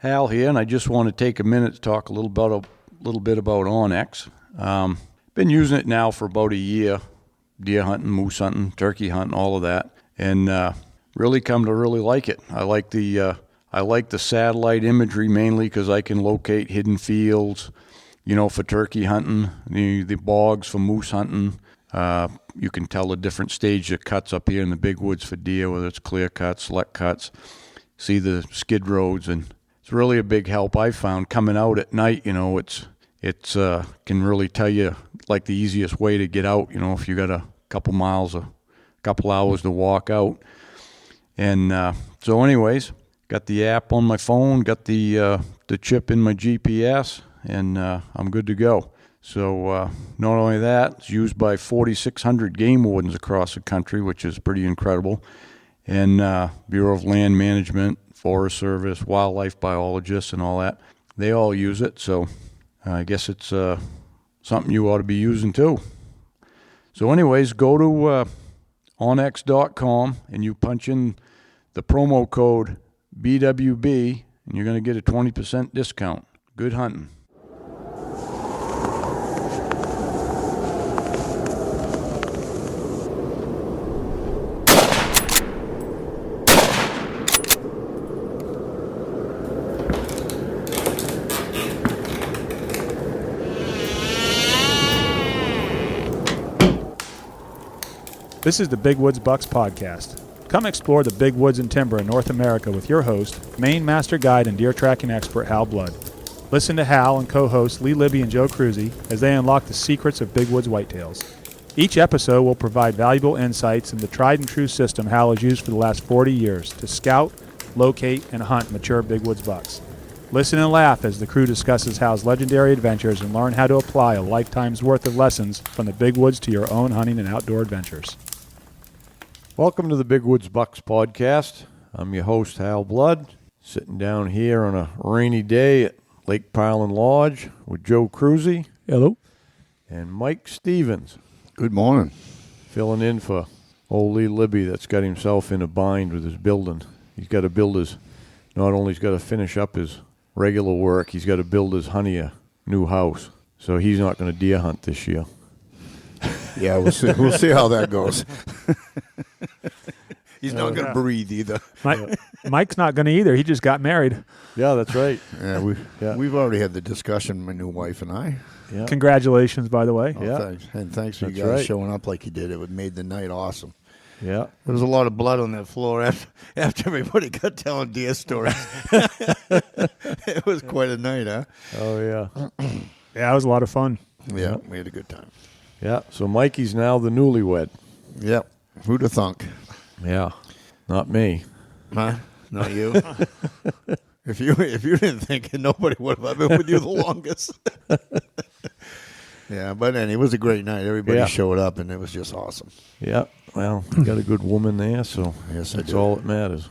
Hal here, and I just want to take a minute to talk a little bit about Onyx. Been using it now for about a year, deer hunting, moose hunting, turkey hunting, all of that, and really come to really like it. I like the satellite imagery mainly because I can locate hidden fields, for turkey hunting, the bogs for moose hunting. You can tell the different stage of cuts up here in the big woods for deer, whether it's clear cuts, select cuts, see the skid roads, and it's really a big help I found coming out at night. It's can really tell you like the easiest way to get out, if you got a couple miles, a couple hours to walk out. And so anyways, got the app on my phone, got the chip in my GPS, and I'm good to go. So not only that, it's used by 4,600 game wardens across the country, which is pretty incredible, and Bureau of Land Management, Forest Service, wildlife biologists, and all that. They all use it, so I guess it's something you ought to be using too. So anyways, go to onx.com and you punch in the promo code BWB, and you're going to get a 20% discount. Good hunting. This is the Big Woods Bucks podcast. Come explore the big woods and timber in North America with your host, Maine master guide and deer tracking expert Hal Blood. Listen to Hal and co-hosts Lee Libby and Joe Cruzy as they unlock the secrets of big woods whitetails. Each episode will provide valuable insights in the tried and true system Hal has used for the last 40 years to scout, locate, and hunt mature big woods bucks. Listen and laugh as the crew discusses Hal's legendary adventures and learn how to apply a lifetime's worth of lessons from the big woods to your own hunting and outdoor adventures. Welcome to the Big Woods Bucks podcast. I'm your host, Hal Blood, sitting down here on a rainy day at Lake Pileland Lodge with Joe Cruzy. Hello. And Mike Stevens. Good morning. Filling in for old Lee Libby that's got himself in a bind with his building. He's got to build not only he's got to finish up his regular work, he's got to build his honey a new house. So he's not going to deer hunt this year. Yeah, we'll see how that goes. He's not going to breathe either. Mike's not going to either. He just got married. Yeah, that's right. We've already had the discussion, my new wife and I. Yeah. Congratulations, by the way. Thanks. And thanks for you guys showing up like you did. It made the night awesome. Yeah. There was a lot of blood on that floor after everybody got telling deer stories. It was quite a night, huh? Oh, yeah. Yeah, it was a lot of fun. Yeah, we had a good time. Yeah, so Mikey's now the newlywed. Yep. Who'd have thunk? Yeah, not me. Huh? Not you? If you didn't think it, nobody would have. I've been with you the longest. Yeah, but anyway, it was a great night. Everybody showed up, and it was just awesome. Yeah, well, you got a good woman there, so yes, that's all that matters.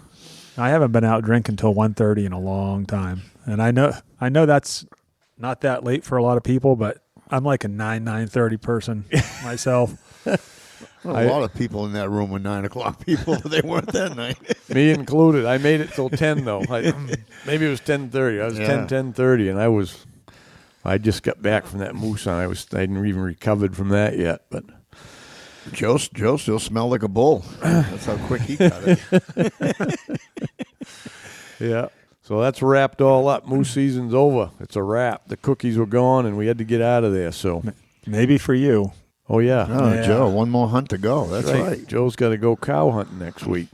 I haven't been out drinking till 1:30 in a long time, and I know that's not that late for a lot of people, but I'm like a 9:30 person myself. Well, a lot of people in that room were 9 o'clock people. They weren't that night. Me included. I made it till 10 though. Maybe it was 10:30. I was 10:30, and I just got back from that moose hunt. I hadn't even recovered from that yet. But Joe still smelled like a bull. That's how quick he got it. Yeah. So that's wrapped all up. Moose season's over. It's a wrap. The cookies were gone, and we had to get out of there. So maybe for you. Oh, yeah. Oh, yeah. Joe, one more hunt to go. That's right. Joe's got to go cow hunting next week.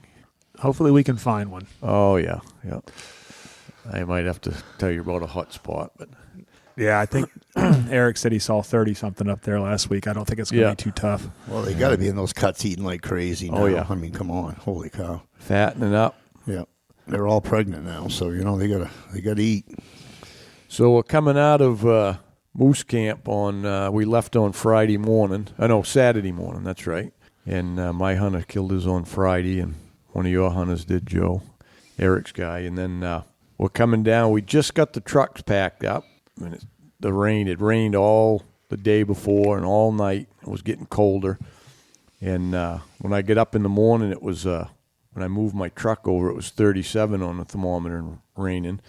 Hopefully we can find one. Oh, yeah. Yeah. I might have to tell you about a hot spot. But yeah, I think Eric said he saw 30-something up there last week. I don't think it's going to be too tough. Well, they got to be in those cuts eating like crazy now. Oh, yeah. I mean, come on. Holy cow. Fattening up. Yeah. They're all pregnant now, so, they gotta eat. So we're coming out of moose camp we left on Saturday morning. That's right. And my hunter killed his on Friday, and one of your hunters did, Joe, Eric's guy. And then we're coming down. We just got the trucks packed up. I mean, it rained all the day before and all night. It was getting colder. And when I get up in the morning, it was when I moved my truck over, it was 37 on the thermometer and raining.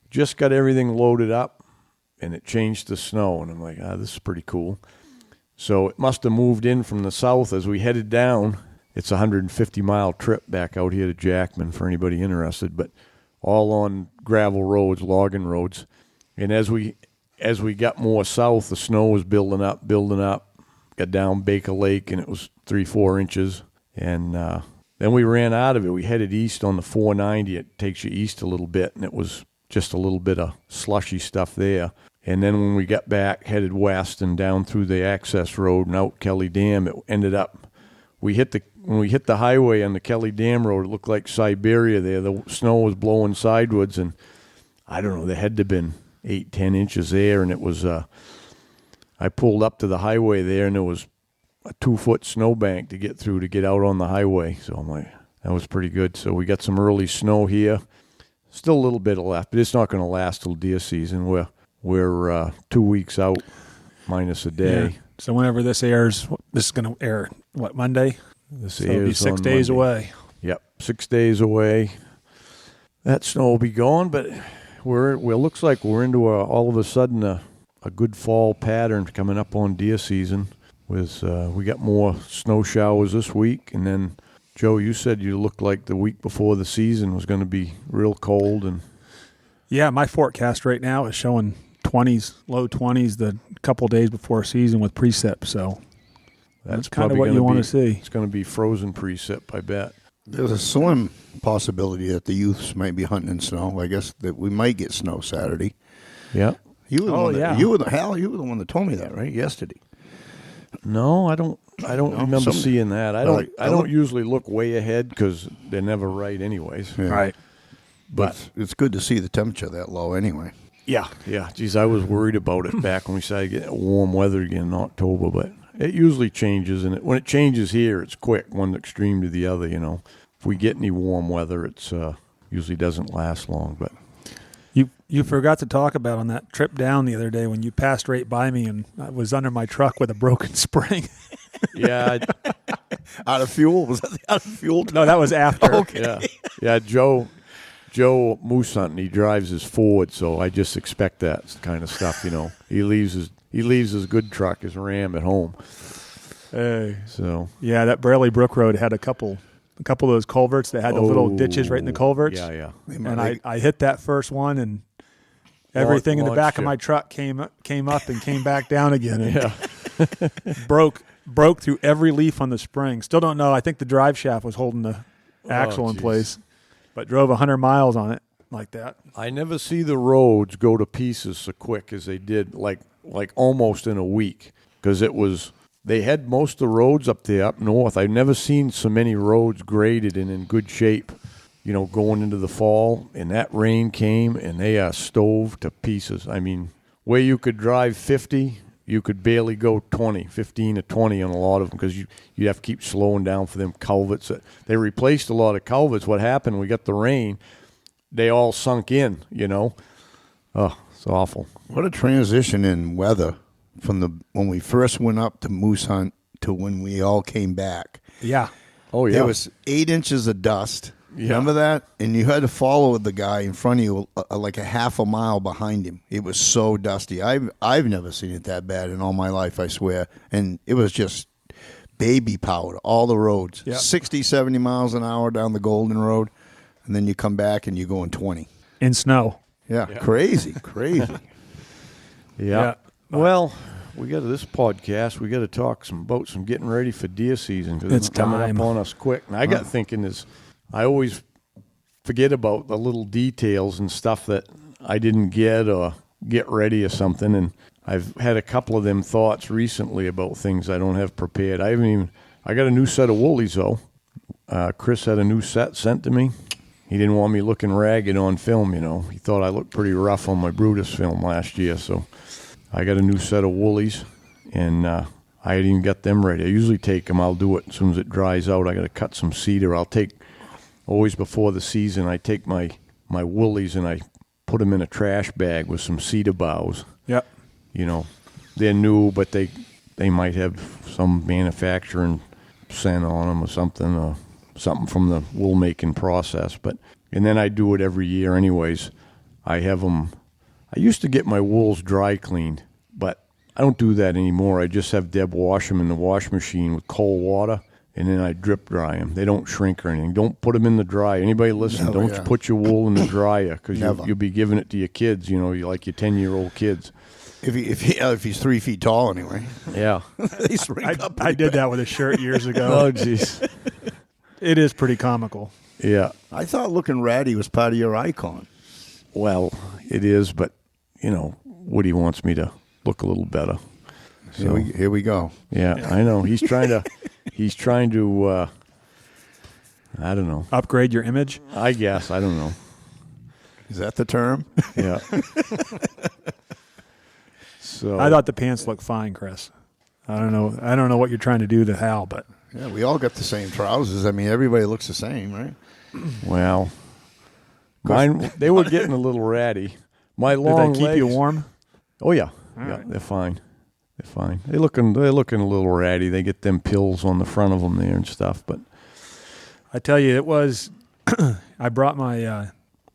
just got everything loaded up, and it changed to snow. And I'm like, this is pretty cool. So it must have moved in from the south as we headed down. It's a 150-mile trip back out here to Jackman for anybody interested, but all on gravel roads, logging roads. And as we got more south, the snow was building up. Got down Baker Lake, and it was 3-4 inches. And then we ran out of it. We headed east on the 490. It takes you east a little bit, and it was just a little bit of slushy stuff there. And then when we got back, headed west and down through the access road and out Kelly Dam, it ended up, when we hit the highway on the Kelly Dam road, it looked like Siberia there. The snow was blowing sideways, and I don't know, there had to have been 8-10 inches there, and it was, I pulled up to the highway there, and there was a 2-foot snowbank to get through to get out on the highway. So I'm like, that was pretty good. So we got some early snow here. Still a little bit left, but it's not going to last till deer season. We're 2 weeks out, minus a day. Yeah. So whenever this airs, this is going to air, Monday? This so it'll be 6 days Monday. away. Yep, 6 days away. That snow will be gone, but looks like we're into all of a sudden a good fall pattern coming up on deer season. We got more snow showers this week, and then Joe, you said you looked like the week before the season was going to be real cold, and yeah, my forecast right now is showing 20s, low 20s, the couple days before season with precip. So that's kind of what you want to see. It's going to be frozen precip, I bet. There's a slim possibility that the youths might be hunting in snow. I guess that we might get snow Saturday. Yeah. You were the one that told me that, right? Yesterday. No, I don't remember seeing that. I don't usually look way ahead because they're never right anyways. Yeah. Right. But it's good to see the temperature that low anyway. Yeah. Geez, I was worried about it back when we started getting warm weather again in October, but it usually changes, and when it changes here, it's quick, one extreme to the other, If we get any warm weather, it's usually doesn't last long. But you forgot to talk about on that trip down the other day when you passed right by me and I was under my truck with a broken spring. Yeah. Out of fuel? Was that out of fuel? No, that was after. Okay. Yeah, Joe moose hunting, he drives his Ford, so I just expect that kind of stuff, He leaves his good truck, his Ram, at home. Hey. So yeah, that Braley Brook Road had a couple of those culverts that had the little ditches right in the culverts. Yeah. And I hit that first one, and everything in the back of my truck came up and came back down again. And broke through every leaf on the spring. Still don't know. I think the drive shaft was holding the axle in place, but drove 100 miles on it like that. I never see the roads go to pieces so quick as they did, like almost in a week, because they had most of the roads up there up north. I've never seen so many roads graded and in good shape, going into the fall, and that rain came, and they are stove to pieces. I mean, where you could drive 50, you could barely go 15 to 20 on a lot of them, because you'd have to keep slowing down for them culverts. They replaced a lot of culverts. What happened, we got the rain, they all sunk in, Oh, it's awful. What a transition in weather from when we first went up to moose hunt to when we all came back. Yeah. Oh, yeah. There was 8 inches of dust. Yeah. Remember that? And you had to follow the guy in front of you like a half a mile behind him. It was so dusty. I've never seen it that bad in all my life, I swear. And it was just baby powder, all the roads. Yep. 60, 70 miles an hour down the Golden Road. And then you come back and you're going 20. In snow. Yeah. Crazy. Yeah. Well, we got this podcast. We got to talk about some getting ready for deer season, because it's coming up on us quick. And I got thinking I always forget about the little details and stuff that I didn't get or get ready or something. And I've had a couple of them thoughts recently about things I don't have prepared. I got a new set of woolies though. Chris had a new set sent to me. He didn't want me looking ragged on film, He thought I looked pretty rough on my Brutus film last year, so I got a new set of woolies, and I hadn't even got them ready. I usually take them. I'll do it as soon as it dries out. I got to cut some cedar. Always before the season, I take my woolies and I put them in a trash bag with some cedar boughs. Yep. They're new, but they might have some manufacturing scent on them or something from the wool making process. And then I do it every year anyways. I have them. I used to get my wools dry cleaned, but I don't do that anymore. I just have Deb wash them in the wash machine with cold water, and then I drip dry them. They don't shrink or anything. Don't put them in the dryer. Anybody listen, don't put your wool in the dryer because you'll be giving it to your kids, like your 10-year-old kids. If he's 3 feet tall anyway. Yeah. They shrink up. I did that with a shirt years ago. Oh, jeez. It is pretty comical. Yeah. I thought looking ratty was part of your icon. Well, it is, but, Woody wants me to look a little better. So, here we go. Yeah, I know. He's trying to, I don't know. Upgrade your image? I guess. I don't know. Is that the term? Yeah. So I thought the pants looked fine, Chris. I don't know what you're trying to do to Hal, but yeah, we all got the same trousers. I mean, everybody looks the same, right? Well, mine they were getting a little ratty. My long Did they keep legs, you warm? Oh yeah, All yeah, right. they're fine. They're fine. They're looking a little ratty. They get them pills on the front of them there and stuff. But I tell you, it was. I brought my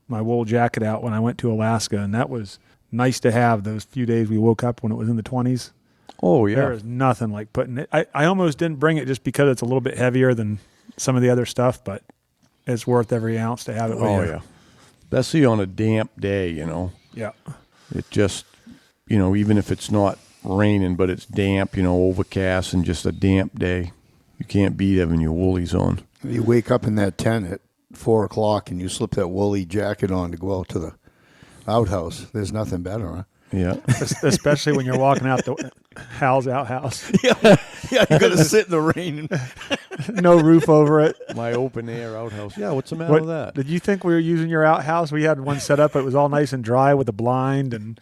my wool jacket out when I went to Alaska, and that was nice to have those few days we woke up when it was in the 20s. oh yeah, There is nothing like putting it. I almost didn't bring it just because it's a little bit heavier than some of the other stuff, but it's worth every ounce to have it with oh you. yeah, especially on a damp day. Yeah. It just even if it's not raining, but it's damp, overcast and just a damp day, you can't beat having your woolies on. You wake up in that tent at 4 o'clock and you slip that woolly jacket on to go out to the outhouse. There's nothing better, huh? Yeah. Especially when you're walking out the Hal's outhouse. Yeah, you got to sit in the rain. No roof over it. My open air outhouse. Yeah, what's the matter with that? Did you think we were using your outhouse? We had one set up. It was all nice and dry with a blind and.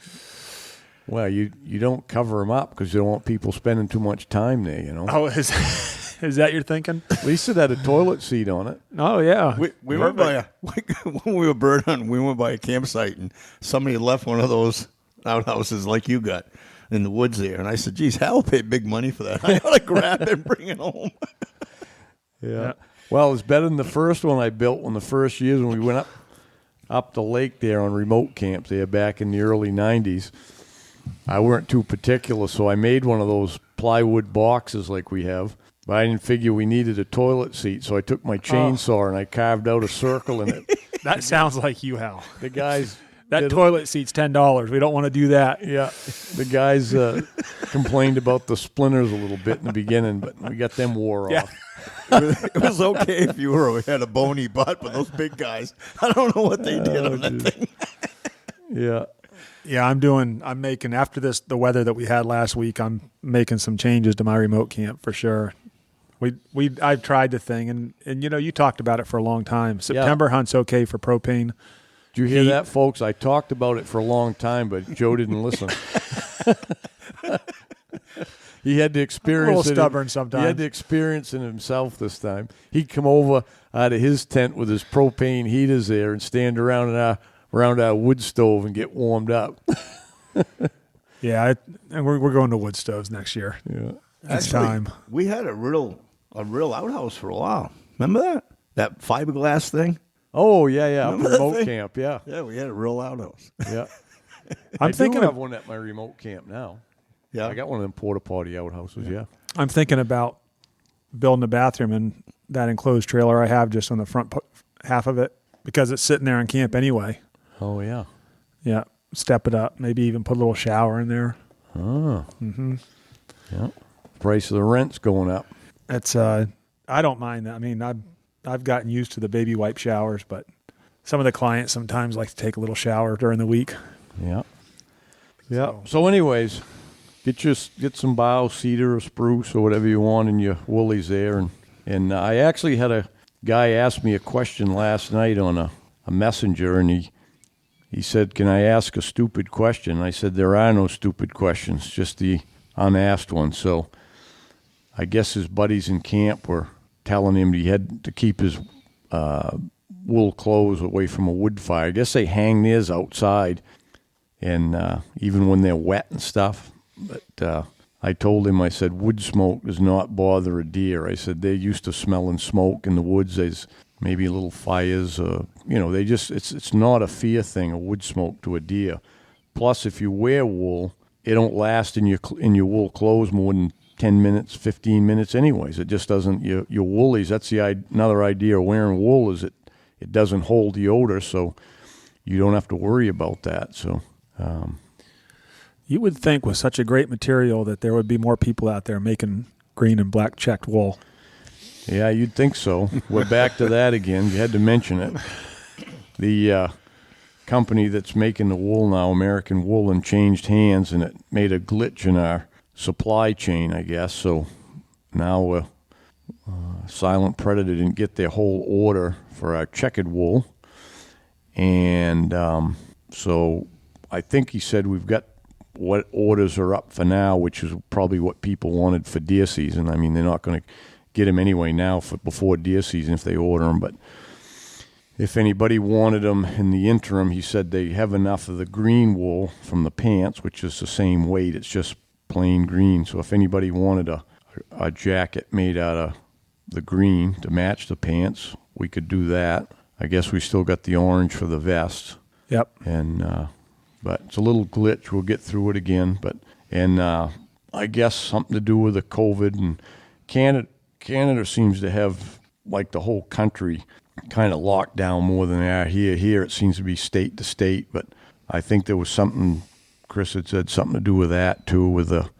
Well, you don't cover them up because you don't want people spending too much time there, Oh, is that your thinking? At least it had a toilet seat on it. Oh yeah. We went by when we were bird hunting. We went by a campsite and somebody had left one of those outhouses like you got in the woods there. And I said, "Geez, Hal paid big money for that. I ought to grab it and bring it home." Yeah. Well, it's better than the first one I built when the first years when we went up the lake there on remote camps there back in the early 90s. I weren't too particular, so I made one of those plywood boxes like we have. But I didn't figure we needed a toilet seat, so I took my chainsaw and I carved out a circle in it. That sounds like you, Hal. The guys... That toilet seat's $10. We don't want to do that. Yeah. The guys complained about the splinters a little bit in the beginning, but we got them wore off. It was okay if you had a bony butt, but those big guys, I don't know what they did on that thing. Yeah. Yeah, I'm making, after the weather that we had last week, I'm making some changes to my remote camp for sure. I've tried the thing, and you talked about it for a long time. September hunt's okay for propane. Did you hear that, folks? I talked about it for a long time, but Joe didn't listen. He had to experience a little stubborn sometimes. He had to experience it himself this time. He'd come over out of his tent with his propane heaters there and stand around our wood stove and get warmed up. Yeah, and we're going to wood stoves next year. Yeah, it's time. We had a real outhouse for a while. Remember that fiberglass thing? Oh yeah, Remember that remote thing? camp. Yeah, Yeah, we had a real outhouse. yeah. I'm thinking of of one at my remote camp now. Yeah, I got one of them porta potty outhouses. Yeah. I'm thinking about building a bathroom in that enclosed trailer I have just on the front half of it because it's sitting there in camp anyway. Oh yeah. Yeah, step it up. Maybe even put a little shower in there. Oh. Mm-hmm. Yeah. Price of the rent's going up. It's I don't mind that. I mean, I've gotten used to the baby wipe showers, but some of the clients sometimes like to take a little shower during the week. Yeah. Yeah. So anyways, get some bio cedar or spruce or whatever you want in your woolies there, and I actually had a guy ask me a question last night on a messenger, and he said, "Can I ask a stupid question?" I said, "There are no stupid questions, just the unasked ones." So I guess his buddies in camp were telling him he had to keep his wool clothes away from a wood fire. I guess they hang theirs outside, and even when they're wet and stuff. But I told him, I said, wood smoke does not bother a deer. I said, they're used to smelling smoke in the woods. maybe little fires. They just it's not a fear thing, a wood smoke to a deer. Plus, if you wear wool, it don't last in your wool clothes more than 10 minutes, 15 minutes anyways. It just doesn't, your woolies, that's another idea of wearing wool is it doesn't hold the odor, so you don't have to worry about that. So you would think with such a great material that there would be more people out there making green and black checked wool. Yeah, you'd think so. We're back to that again. You had to mention it. The company that's making the wool now, American Woolen, changed hands, and it made a glitch in our supply chain, I guess. So now Silent Predator didn't get their whole order for our checkered wool. And so I think he said we've got what orders are up for now, which is probably what people wanted for deer season. I mean, they're not going to get them anyway now before deer season if they order them. But if anybody wanted them in the interim, he said they have enough of the green wool from the pants, which is the same weight. It's just plain green. So if anybody wanted a jacket made out of the green to match the pants, we could do that. I guess we still got the orange for the vest. Yep. And but it's a little glitch. We'll get through it again. And I guess something to do with the COVID. And Canada seems to have, like the whole country, kind of locked down more than they are here. Here it seems to be state to state. But I think there was something, Chris had said, something to do with that, too, with the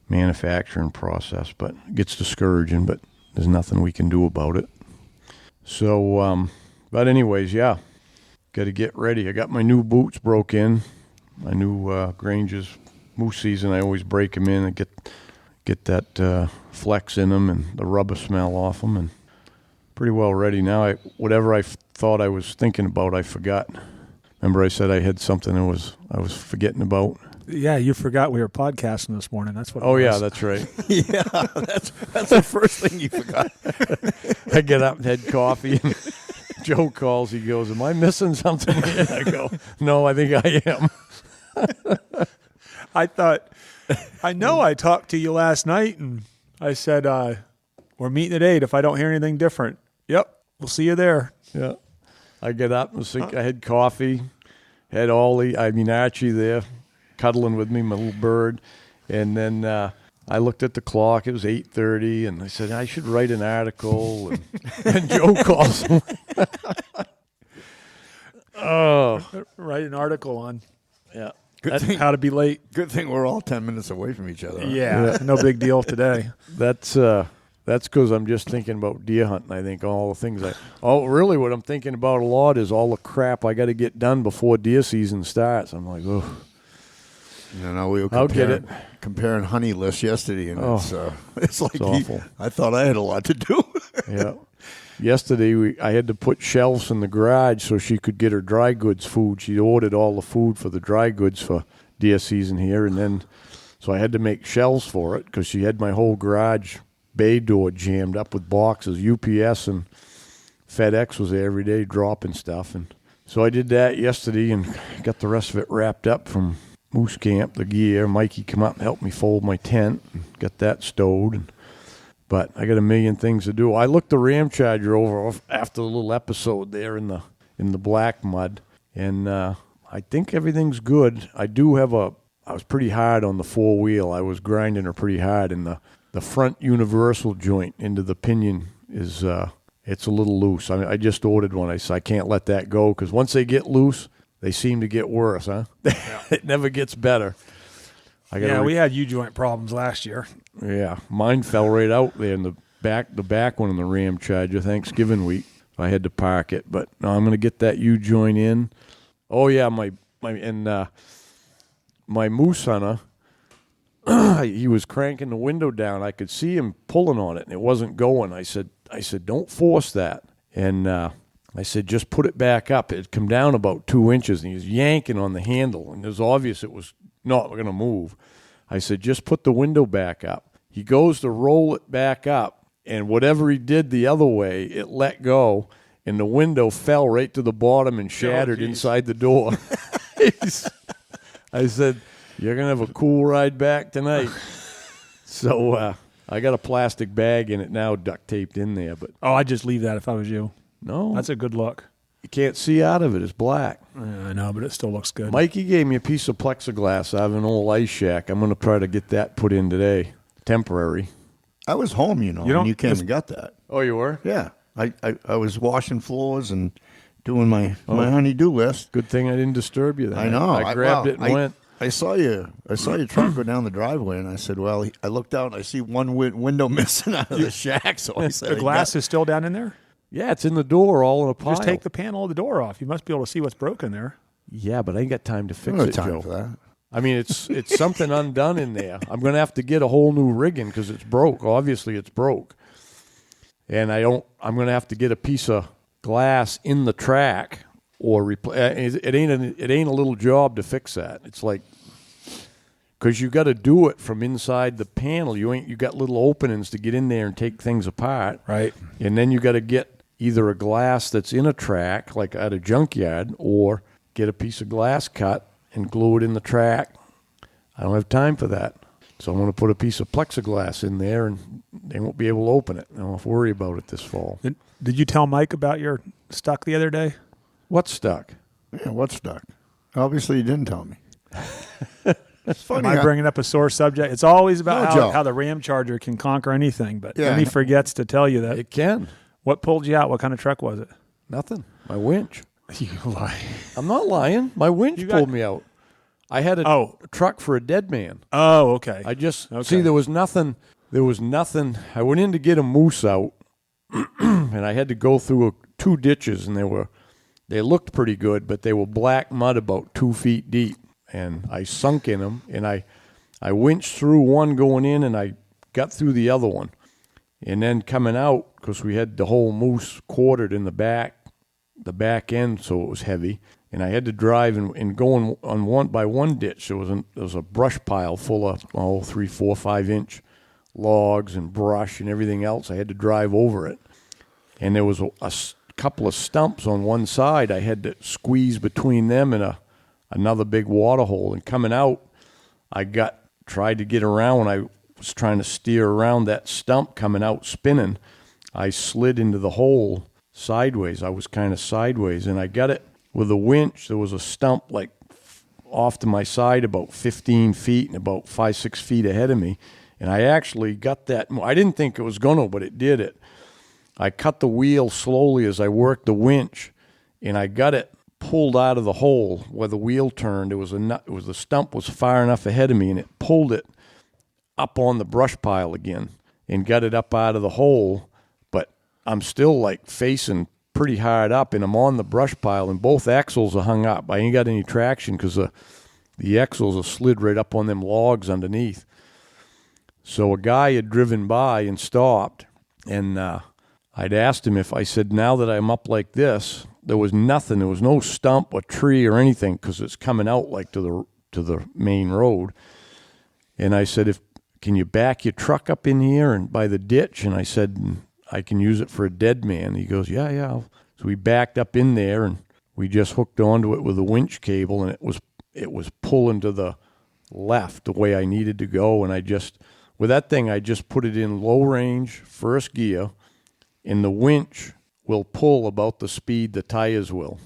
manufacturing process. But it gets discouraging, but there's nothing we can do about it. So, but anyways, yeah, got to get ready. I got my new boots broke in. My new Granger's moose season, I always break them in and get that flex in them and the rubber smell off them, and pretty well ready now. Whatever I thought I was thinking about, I forgot. Remember I said I had something I was forgetting about? Yeah, you forgot we were podcasting this morning. That's what. Oh, yeah, that's right. Yeah, that's the first thing you forgot. I get up and had coffee, and Joe calls. He goes, "Am I missing something here?" I go, "No, I think I am." I know I talked to you last night, and I said, we're meeting at 8 if I don't hear anything different. Yep, we'll see you there. Yeah. I get up and I had coffee, had Archie there cuddling with me, my little bird. And then I looked at the clock. It was 8:30, and I said, I should write an article. And Joe calls. Write an article on How to be late. Good thing we're all 10 minutes away from each other. Huh? Yeah, no big deal today. That's because I'm just thinking about deer hunting. I think all the things really what I'm thinking about a lot is all the crap I got to get done before deer season starts. I'm like, oh. We were comparing honey lists yesterday, and it's like awful. I thought I had a lot to do. Yeah. Yesterday, I had to put shelves in the garage so she could get her dry goods food. She ordered all the food for the dry goods for deer season here, and then so I had to make shelves for it because she had my whole garage bay door jammed up with boxes. UPS and FedEx was there every day dropping stuff, and so I did that yesterday and got the rest of it wrapped up from Moose Camp, the gear. Mikey come up and helped me fold my tent and got that stowed. But I got a million things to do. I looked the Ram Charger over after the little episode there in the black mud, and I think everything's good. I was pretty hard on the four-wheel. I was grinding her pretty hard, and the front universal joint into the pinion is it's a little loose. I just ordered one. I said I can't let that go because once they get loose, they seem to get worse, huh? Yeah. It never gets better. We had U-joint problems last year. Yeah, mine fell right out there in the back one in the Ram Charger Thanksgiving week. I had to park it, but no, I'm going to get that U-joint in. Oh yeah, my moose hunter, he was cranking the window down. I could see him pulling on it, and it wasn't going. I said, don't force that. And I said, just put it back up. It'd come down about 2 inches, and he was yanking on the handle, and it was obvious it was not going to move. I said, just put the window back up. He goes to roll it back up, and whatever he did the other way, it let go, and the window fell right to the bottom and shattered inside the door. I said, you're going to have a cool ride back tonight. So I got a plastic bag in it now, duct taped in there. But I'd just leave that if I was you. No. That's a good look. You can't see out of it. It's black. I know, but it still looks good. Mikey gave me a piece of plexiglass out of an old ice shack. I'm going to try to get that put in today. Temporary. I was home, when you came and got that. Oh, you were? Yeah. I was washing floors and doing my honey-do list. Good thing I didn't disturb you then. I know. I grabbed it and went. I saw your truck go down the driveway, and I said, well, I looked out, and I see one window missing out of the shack. So I said, the glass is still down in there? Yeah, it's in the door all in a pile. Just take the panel of the door off. You must be able to see what's broken there. Yeah, but I ain't got time to fix no it, time Joe. for that. I mean, it's something undone in there. I'm going to have to get a whole new rigging because it's broke. Obviously, it's broke. And I'm going to have to get a piece of glass in the track or it ain't a little job to fix that. It's like, because you got to do it from inside the panel. You got little openings to get in there and take things apart. Right. And then you got to get either a glass that's in a track, like at a junkyard, or get a piece of glass cut and glue it in the track. I don't have time for that. So I'm going to put a piece of plexiglass in there, and they won't be able to open it. I don't have to worry about it this fall. Did you tell Mike about your stuck the other day? What's stuck? Yeah, what's stuck? Obviously, you didn't tell me. It's funny. Am I bringing up a sore subject? It's always about No, how the Ram Charger can conquer anything, but Yeah. then he forgets to tell you that. It can. What pulled you out? What kind of truck was it? Nothing. My winch. You lie. I'm not lying. My winch pulled me out. I had a truck for a dead man. Oh, okay. See, there was nothing. I went in to get a moose out, and I had to go through 2 ditches, and they looked pretty good, but they were black mud about 2 feet deep, and I sunk in them, and I winched through one going in, and I got through the other one, and then coming out, because we had the whole moose quartered in the back end, so it was heavy. And I had to drive and go on one ditch. There was a brush pile full of 3, 4, 5 inch logs and brush and everything else. I had to drive over it, and there was a couple of stumps on one side. I had to squeeze between them and another big water hole. And coming out, I tried to get around. When I was trying to steer around that stump coming out spinning, I slid into the hole sideways. I was kind of sideways, and I got it. With a winch, there was a stump like off to my side about 15 feet and about 5, 6 feet ahead of me. And I actually got that. I didn't think it was going to, but it did it. I cut the wheel slowly as I worked the winch, and I got it pulled out of the hole where the wheel turned. The stump was far enough ahead of me, and it pulled it up on the brush pile again and got it up out of the hole. But I'm still like facing pretty hard up, and I'm on the brush pile, and both axles are hung up. I ain't got any traction because the axles are slid right up on them logs underneath. So a guy had driven by and stopped, and I'd asked him I said, now that I'm up like this, there was nothing. There was no stump or tree or anything because it's coming out like to the main road. And I said, can you back your truck up in here and by the ditch? And I said, I can use it for a dead man. He goes, yeah. So we backed up in there, and we just hooked onto it with a winch cable, and it was pulling to the left the way I needed to go. And with that thing, I just put it in low range, first gear, and the winch will pull about the speed the tires will.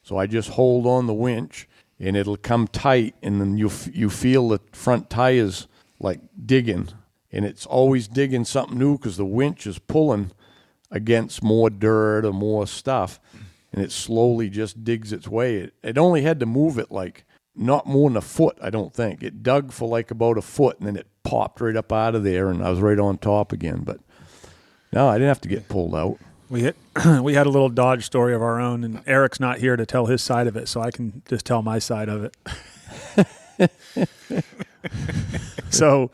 So I just hold on the winch, and it'll come tight, and then you feel the front tires like digging. And it's always digging something new because the winch is pulling against more dirt or more stuff, and it slowly just digs its way. It only had to move it like not more than a foot, I don't think. It dug for like about a foot, and then it popped right up out of there, and I was right on top again. But no, I didn't have to get pulled out. We had a little Dodge story of our own, and Eric's not here to tell his side of it, so I can just tell my side of it. So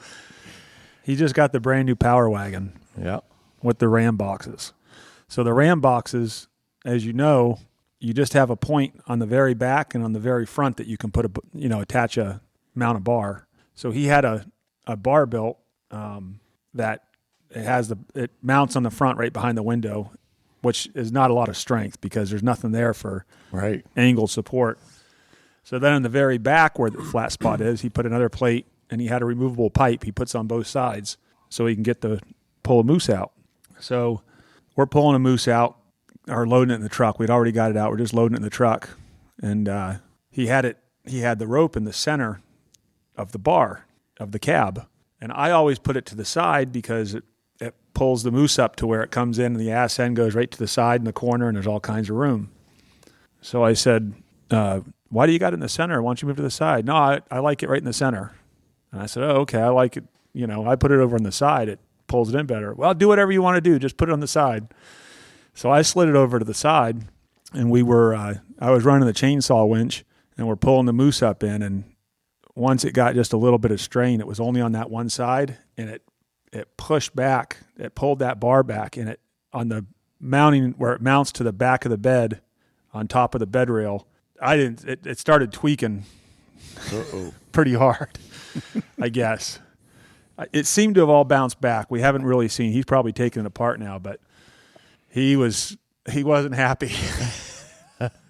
he just got the brand new Power Wagon. Yeah. With the Ram boxes. So the Ram boxes, as you know, you just have a point on the very back and on the very front that you can attach a mount a bar. So he had a bar built that it mounts on the front right behind the window, which is not a lot of strength because there's nothing there for angle support. So then on the very back where the flat spot is, he put another plate, and he had a removable pipe he puts on both sides so he can pull a moose out. So we're pulling a moose out, are loading it in the truck. We'd already got it out. We're just loading it in the truck. And he had the rope in the center of the bar of the cab. And I always put it to the side because it pulls the moose up to where it comes in and the ass end goes right to the side in the corner and there's all kinds of room. So I said, why do you got it in the center? Why don't you move to the side? No, I like it right in the center. And I said, oh, okay, I like it. I put it over on the side. It pulls it in better. Well, do whatever you want to do. Just put it on the side. So I slid it over to the side, and I was running the chainsaw winch, and we're pulling the moose up in, and once it got just a little bit of strain, it was only on that one side, and it pushed back. It pulled that bar back, and it on the mounting where it mounts to the back of the bed on top of the bed rail, it started tweaking pretty hard, I guess. It seemed to have all bounced back. We haven't really seen. He's probably taken it apart now, but he wasn't happy.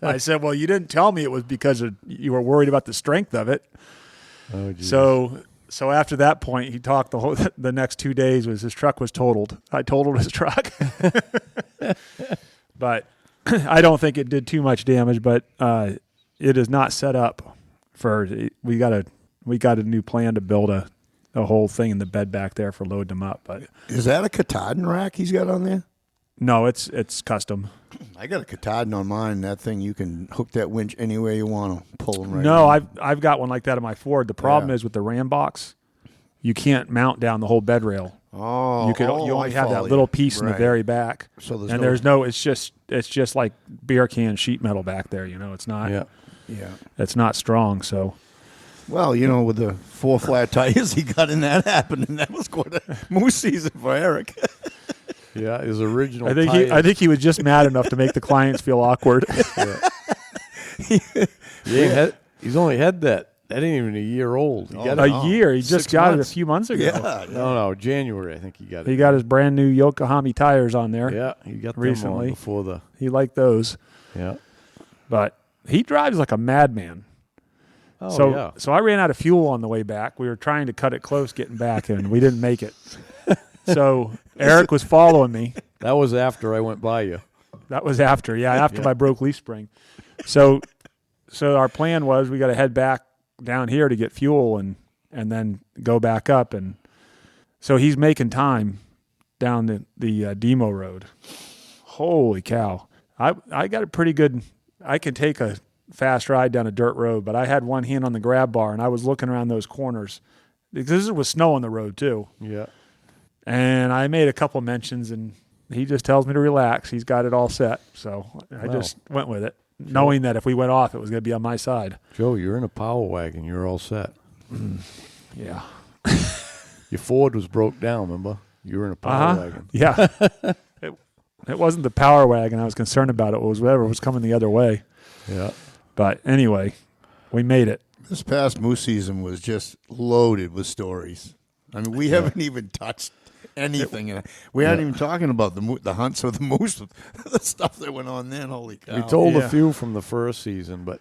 I said, "Well, you didn't tell me it was because you were worried about the strength of it." Oh, geez. So after that point, he talked the next 2 days was his truck was totaled. I totaled his truck, but I don't think it did too much damage. But it is not set up for. We got a new plan to build a whole thing in the bed back there for loading them up. But is that a Katahdin rack he's got on there? No, it's custom. I got a Katahdin on mine. That thing, you can hook that winch anywhere you want to pull them right. No, in. I've got one like that in my Ford. The problem is with the Ram box, you can't mount down the whole bed rail. Oh, you only have that little piece in the very back. So it's just like beer can sheet metal back there. It's not. Yeah. It's not strong. So. Well, with the 4 flat tires he got in that happened, and that was quite a moose season for Eric. Yeah, his original. I think he was just mad enough to make the clients feel awkward. He's only had that. That ain't even a year old. He got a year. He just got it a few months ago. Yeah. No, January I think he got it. He got his brand new Yokohama tires on there. Yeah, he got them recently on before the. He liked those. Yeah, but he drives like a madman. Oh, So I ran out of fuel on the way back. We were trying to cut it close getting back, and we didn't make it. So Eric was following me. That was after I went by you. That was after my broke leaf spring. So our plan was we got to head back down here to get fuel and then go back up. And so he's making time down the Demo Road. Holy cow. I got a pretty good – I can take a fast ride down a dirt road, but I had one hand on the grab bar, and I was looking around those corners because there was snow on the road too. Yeah. And I made a couple mentions, and he just tells me to relax. He's got it all set. So I just went with it, knowing that if we went off, it was going to be on my side. Joe, you're in a power wagon. You're all set. Yeah. Your Ford was broke down, remember? You were in a power wagon. Yeah. It wasn't the power wagon I was concerned about. It was whatever was coming the other way. Yeah. But anyway, we made it. This past moose season was just loaded with stories. I mean, we haven't even touched anything. We aren't even talking about the hunts of the moose, the stuff that went on then. Holy cow. We told a few from the first season, but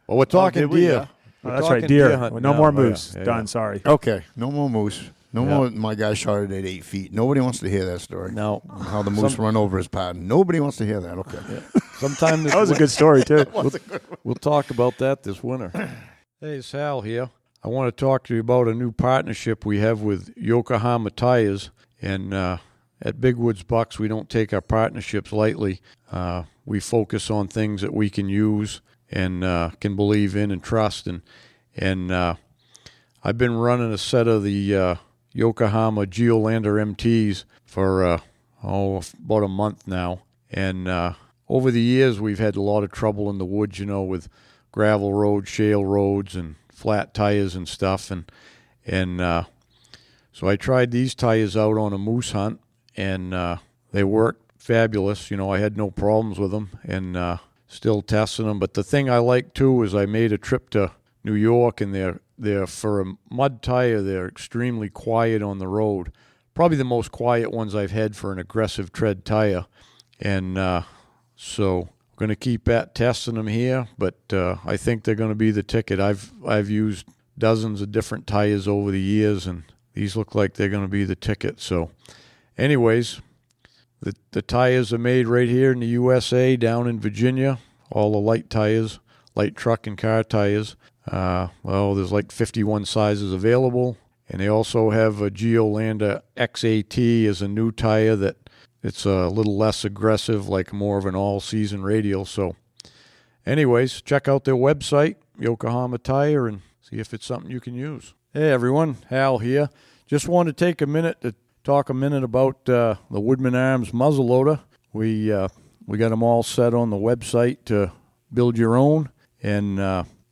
we're talking deer. That's right, deer. No more moose. Done, sorry. Okay, no more moose. No more my guy shot it at 8 feet. Nobody wants to hear that story. No. How the moose run over his pattern. Nobody wants to hear that. Okay. Yeah. Sometime that was a good story, too. We'll talk about that this winter. Hey, Sal here. I want to talk to you about a new partnership we have with Yokohama Tires. And at Big Woods Bucks, we don't take our partnerships lightly. We focus on things that we can use and can believe in and trust. And I've been running a set of the Yokohama Geolander MTs for about a month now. And over the years, we've had a lot of trouble in the woods, with gravel roads, shale roads, and flat tires and stuff. And so I tried these tires out on a moose hunt, and they worked fabulous. I had no problems with them, and still testing them. But the thing I like, too, is I made a trip to New York, and they're for a mud tire, they're extremely quiet on the road. Probably the most quiet ones I've had for an aggressive tread tire. And so we're going to keep testing them here, but I think they're going to be the ticket. I've used dozens of different tires over the years, and these look like they're going to be the ticket. So anyways, The tires are made right here in the USA, down in Virginia. All the light tires, light truck and car tires. There's like 51 sizes available. And they also have a Geolander XAT as a new tire that it's a little less aggressive, like more of an all-season radial. So anyways, check out their website, Yokohama Tire, and see if it's something you can use. Hey, everyone. Hal here. Just want to take a minute to talk about the Woodman Arms muzzleloader. We got them all set on the website to build your own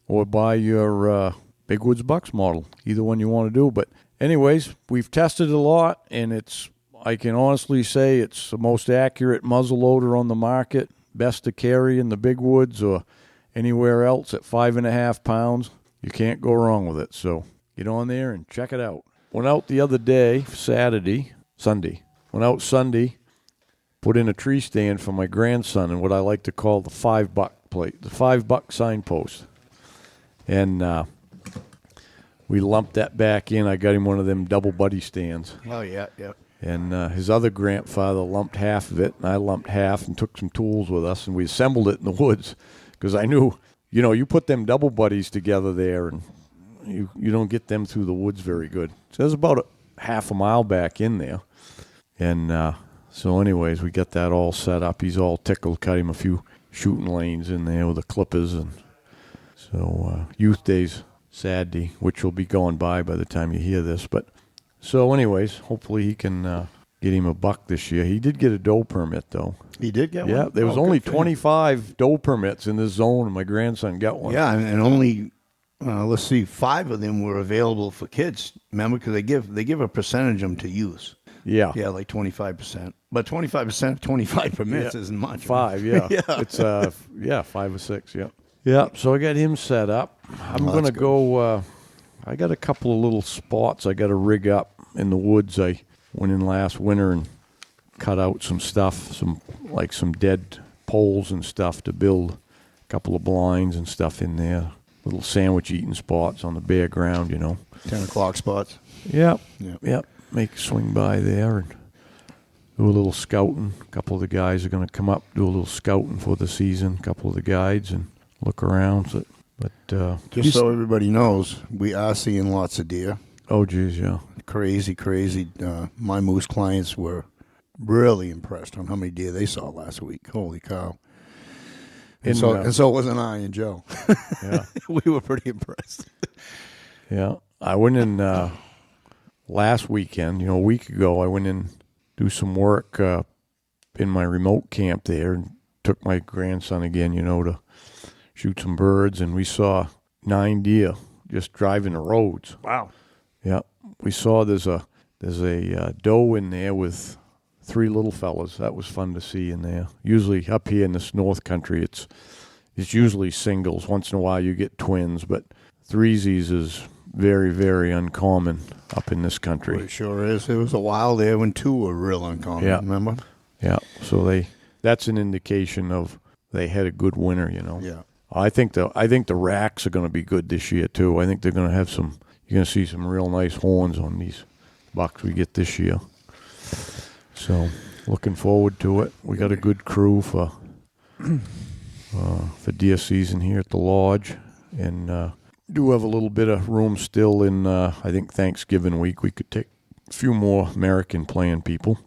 or buy your Big Woods Bucks model, either one you want to do. But anyways, we've tested it a lot, and I can honestly say it's the most accurate muzzleloader on the market, best to carry in the Big Woods or anywhere else at 5.5 pounds. You can't go wrong with it, so get on there and check it out. Went out the other day, Sunday. Went out Sunday, put in a tree stand for my grandson in what I like to call the $5 plate, the $5 signpost. And we lumped that back in. I got him one of them double buddy stands. Oh, yeah. And his other grandfather lumped half of it, and I lumped half and took some tools with us, and we assembled it in the woods because I knew, you put them double buddies together there, and you don't get them through the woods very good. So there's about a half a mile back in there. And so anyways, we got that all set up. He's all tickled. Cut him a few shooting lanes in there with the clippers. And so Youth Day's Saturday, which will be going by the time you hear this. But so anyways, hopefully he can get him a buck this year. He did get a doe permit, though. He did get one? Yeah, there was only 25 doe permits in this zone, and my grandson got one. Yeah, and only... let's see, 5 of them were available for kids. Remember, because they give a percentage of them to use. Yeah, like 25%. But 25% of 25 permits isn't much. 5, yeah. It's 5 or 6. Yeah. Yeah. So I got him set up. I'm gonna go. I got a couple of little spots I got to rig up in the woods. I went in last winter and cut out some stuff, some dead poles and stuff to build a couple of blinds and stuff in there. Little sandwich eating spots on the bare ground, 10 o'clock spots. Yep. Make a swing by there and do a little scouting. A couple of the guys are going to come up, do a little scouting for the season. A couple of the guides and look around. But just so everybody knows, we are seeing lots of deer. Oh, geez, yeah. Crazy. My moose clients were really impressed on how many deer they saw last week. Holy cow. And so wasn't I and Joe. Yeah. We were pretty impressed. Yeah. I went in last weekend, a week ago, I went in do some work in my remote camp there and took my grandson again, to shoot some birds, and we saw 9 deer just driving the roads. Wow. Yeah. We saw there's a doe in there with 3 little fellas. That was fun to see in there. Usually up here in this north country, it's usually singles. Once in a while you get twins, but threesies is very, very uncommon up in this country. Well, it sure is. There was a while there when 2 were real uncommon, remember? Yeah, so that's an indication of they had a good winter, Yeah. I think the racks are going to be good this year, too. I think they're going to have you're going to see some real nice horns on these bucks we get this year. So, looking forward to it. We got a good crew for deer season here at the lodge, and do have a little bit of room still in, I think, Thanksgiving week. We could take a few more American playing people.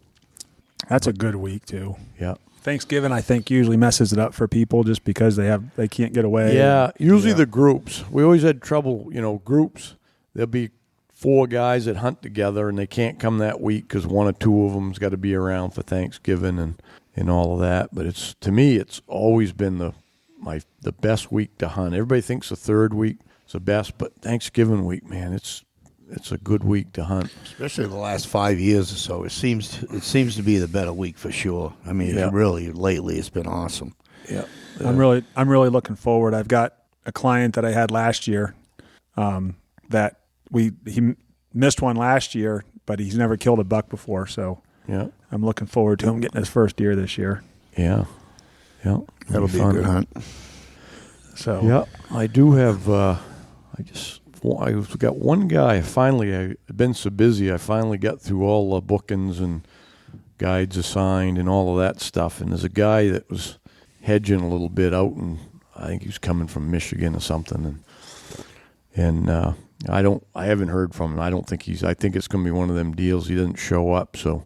That's a good week, too. Yeah. Thanksgiving, I think, usually messes it up for people just because they can't get away. Yeah, usually the groups. We always had trouble, groups. There'll be 4 guys that hunt together, and they can't come that week because 1 or 2 of them's got to be around for Thanksgiving and all of that. But to me, it's always been the best week to hunt. Everybody thinks the 3rd week is the best, but Thanksgiving week, man, it's a good week to hunt. Especially the last 5 years or so, it seems to be the better week for sure. I mean, really, lately it's been awesome. Yeah, I'm really looking forward. I've got a client that I had last year that he missed one last year, but he's never killed a buck before. So yeah, I'm looking forward to him getting his first deer this year. Yeah, that'll be a good hunt. So yeah, I do have. I've got one guy. I've been so busy. I finally got through all the bookings and guides assigned and all of that stuff. And there's a guy that was hedging a little bit out, and I think he was coming from Michigan or something. And I haven't heard from him. I think it's going to be one of them deals. He doesn't show up, so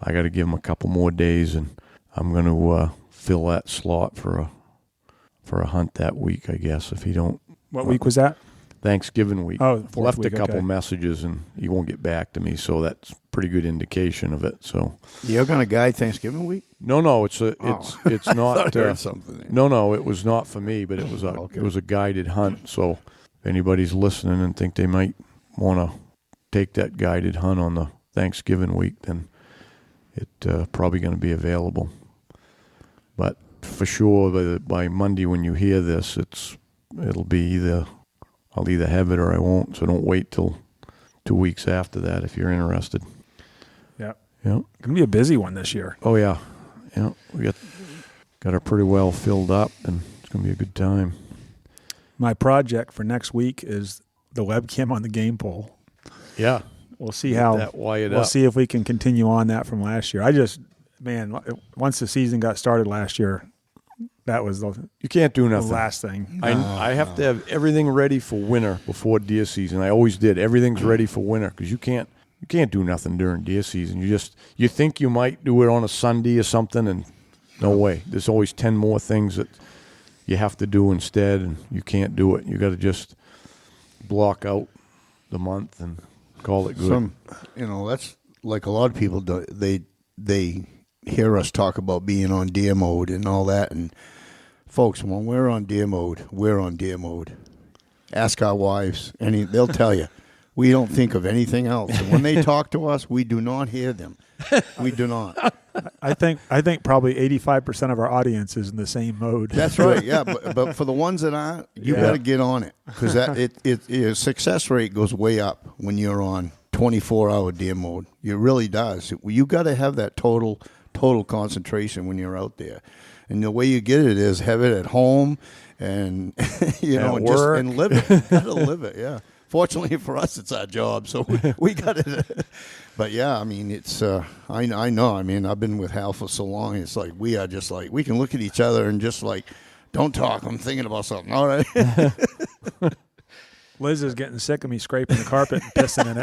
I got to give him a couple more days, and I'm going to fill that slot for a hunt that week, I guess. If he don't. What week was that? Thanksgiving week. Oh, the fourth left week, a couple okay. messages, and he won't get back to me, so that's a pretty good indication of it. So You're going to guide Thanksgiving week? no, it's not. I heard something there. No, it was not for me, but it was Okay. it was a guided hunt. So if anybody's listening and think they might want to take that guided hunt on the Thanksgiving week, then it probably going to be available. But for sure, by Monday when you hear this, it'll be I'll either have it or I won't. So don't wait till 2 weeks after that if you're interested. Yeah. Yeah. Going to be a busy one this year. Oh yeah. Yeah. We got her pretty well filled up, and it's going to be a good time. My project for next week is the webcam on the game pole. Yeah. We'll see Get how that wired we'll up. see if we can continue on that from last year. Once the season got started last year, that was the You can't do nothing. last thing. I have to have everything ready for winter before deer season. I always did. Everything's ready for winter because you can't do nothing during deer season. You think you might do it on a Sunday or something, and no way. There's always 10 more things that you have to do instead, and you can't do it. You got to just block out the month and call it good. That's like a lot of people do. They hear us talk about being on deer mode and all that, and folks, when we're on deer mode, we're on deer mode. Ask our wives, and they'll tell you. We don't think of anything else. And when they talk to us, we do not hear them. We do not. I think probably 85% of our audience is in the same mode. That's right. Yeah, but for the ones that aren't, you got to get on it because your success rate goes way up when you're on 24-hour deer mode. It really does. You got to have that total concentration when you're out there, and the way you get it is have it at home, and and live it. You got to live it. Yeah. Fortunately for us, it's our job, so we got it. But yeah, I mean, it's I know. I mean, I've been with Hal for so long. It's like we are just like we can look at each other and just like, don't talk. I'm thinking about something. All right. Liz is getting sick of me scraping the carpet and pissing in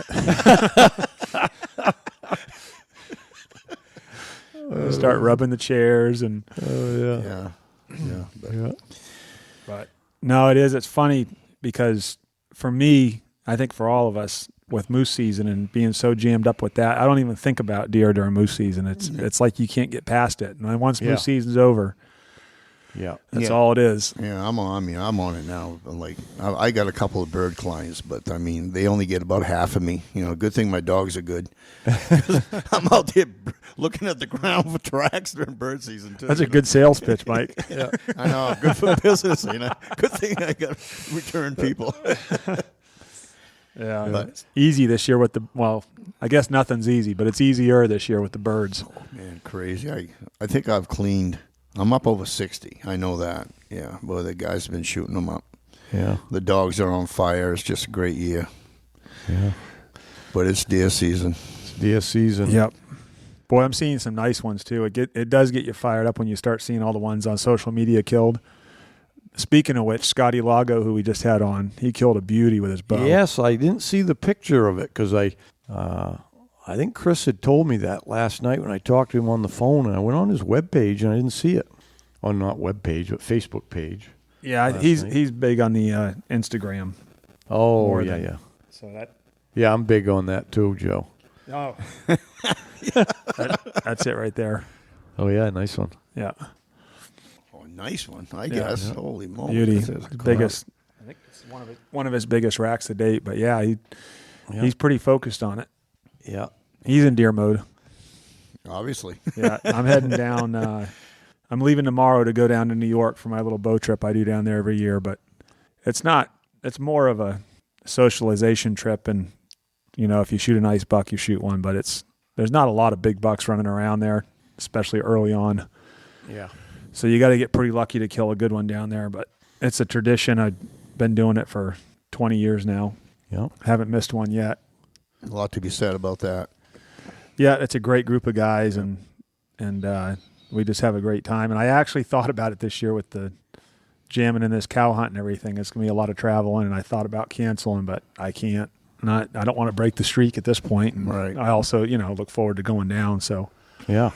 it. Start rubbing the chairs and. Yeah. But no, it is. It's funny because for me, I think for all of us with moose season and being so jammed up with that, I don't even think about deer during moose season. It's like you can't get past it. And once moose season's over, that's all it is. Yeah, I'm on it now. Like I got a couple of bird clients, but I mean they only get about half of me. Good thing my dogs are good. I'm out there looking at the ground for tracks during bird season too. That's a good sales pitch, Mike. Yeah, I know. Good for business. Good thing I got return people. Yeah, but it's easy this year with I guess nothing's easy, but it's easier this year with the birds. Oh, man, crazy. I think I've cleaned. I'm up over 60. I know that. Yeah, boy, the guys have been shooting them up. Yeah. The dogs are on fire. It's just a great year. Yeah. But it's deer season. It's deer season. Yep. Boy, I'm seeing some nice ones too. It does get you fired up when you start seeing all the ones on social media killed. Speaking of which, Scotty Lago, who we just had on, he killed a beauty with his bow. Yes, I didn't see the picture of it because I think Chris had told me that last night when I talked to him on the phone, and I went on his webpage and I didn't see it. Oh, not webpage, but Facebook page. Yeah, he's big on the Instagram. Oh, yeah. So that. Yeah, I'm big on that too, Joe. Oh, that's it right there. Oh yeah, nice one. Yeah. Nice one, I guess. Yeah. Holy moly. Beauty. Biggest. I think it's one of his biggest racks to date, but he's pretty focused on it. Yeah. He's in deer mode. Obviously. Yeah. I'm heading down I'm leaving tomorrow to go down to New York for my little bow trip I do down there every year, but it's more of a socialization trip, and if you shoot a nice buck, you shoot one, but there's not a lot of big bucks running around there, especially early on. Yeah. So you got to get pretty lucky to kill a good one down there, but it's a tradition. I've been doing it for 20 years now. Yeah. Haven't missed one yet. A lot to be said about that. Yeah, it's a great group of guys, and we just have a great time. And I actually thought about it this year with the jamming in this cow hunt and everything. It's going to be a lot of traveling, and I thought about canceling, but I can't. I don't want to break the streak at this point. And Right. I also, look forward to going down. So Yeah.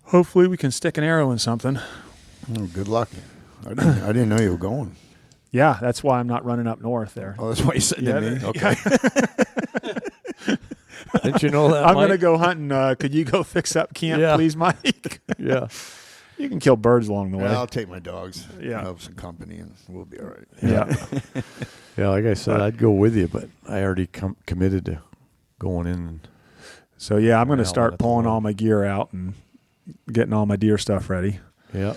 hopefully we can stick an arrow in something. Oh, good luck. I didn't know you were going. Yeah, that's why I'm not running up north there. Oh, that's why you said Yeah, to me. Okay. Didn't you know that, I'm Mike? going to go hunting. Could you go fix up camp, Yeah. please, Mike? Yeah. You can kill birds along the way. Yeah, I'll take my dogs. Yeah. Have some company, and we'll be all right. Yeah. Yeah, like I said, I'd go with you, but I already committed to going in. And So, yeah, I'm going to Yeah, start that's pulling all. all my gear out and getting all my deer stuff ready. yeah,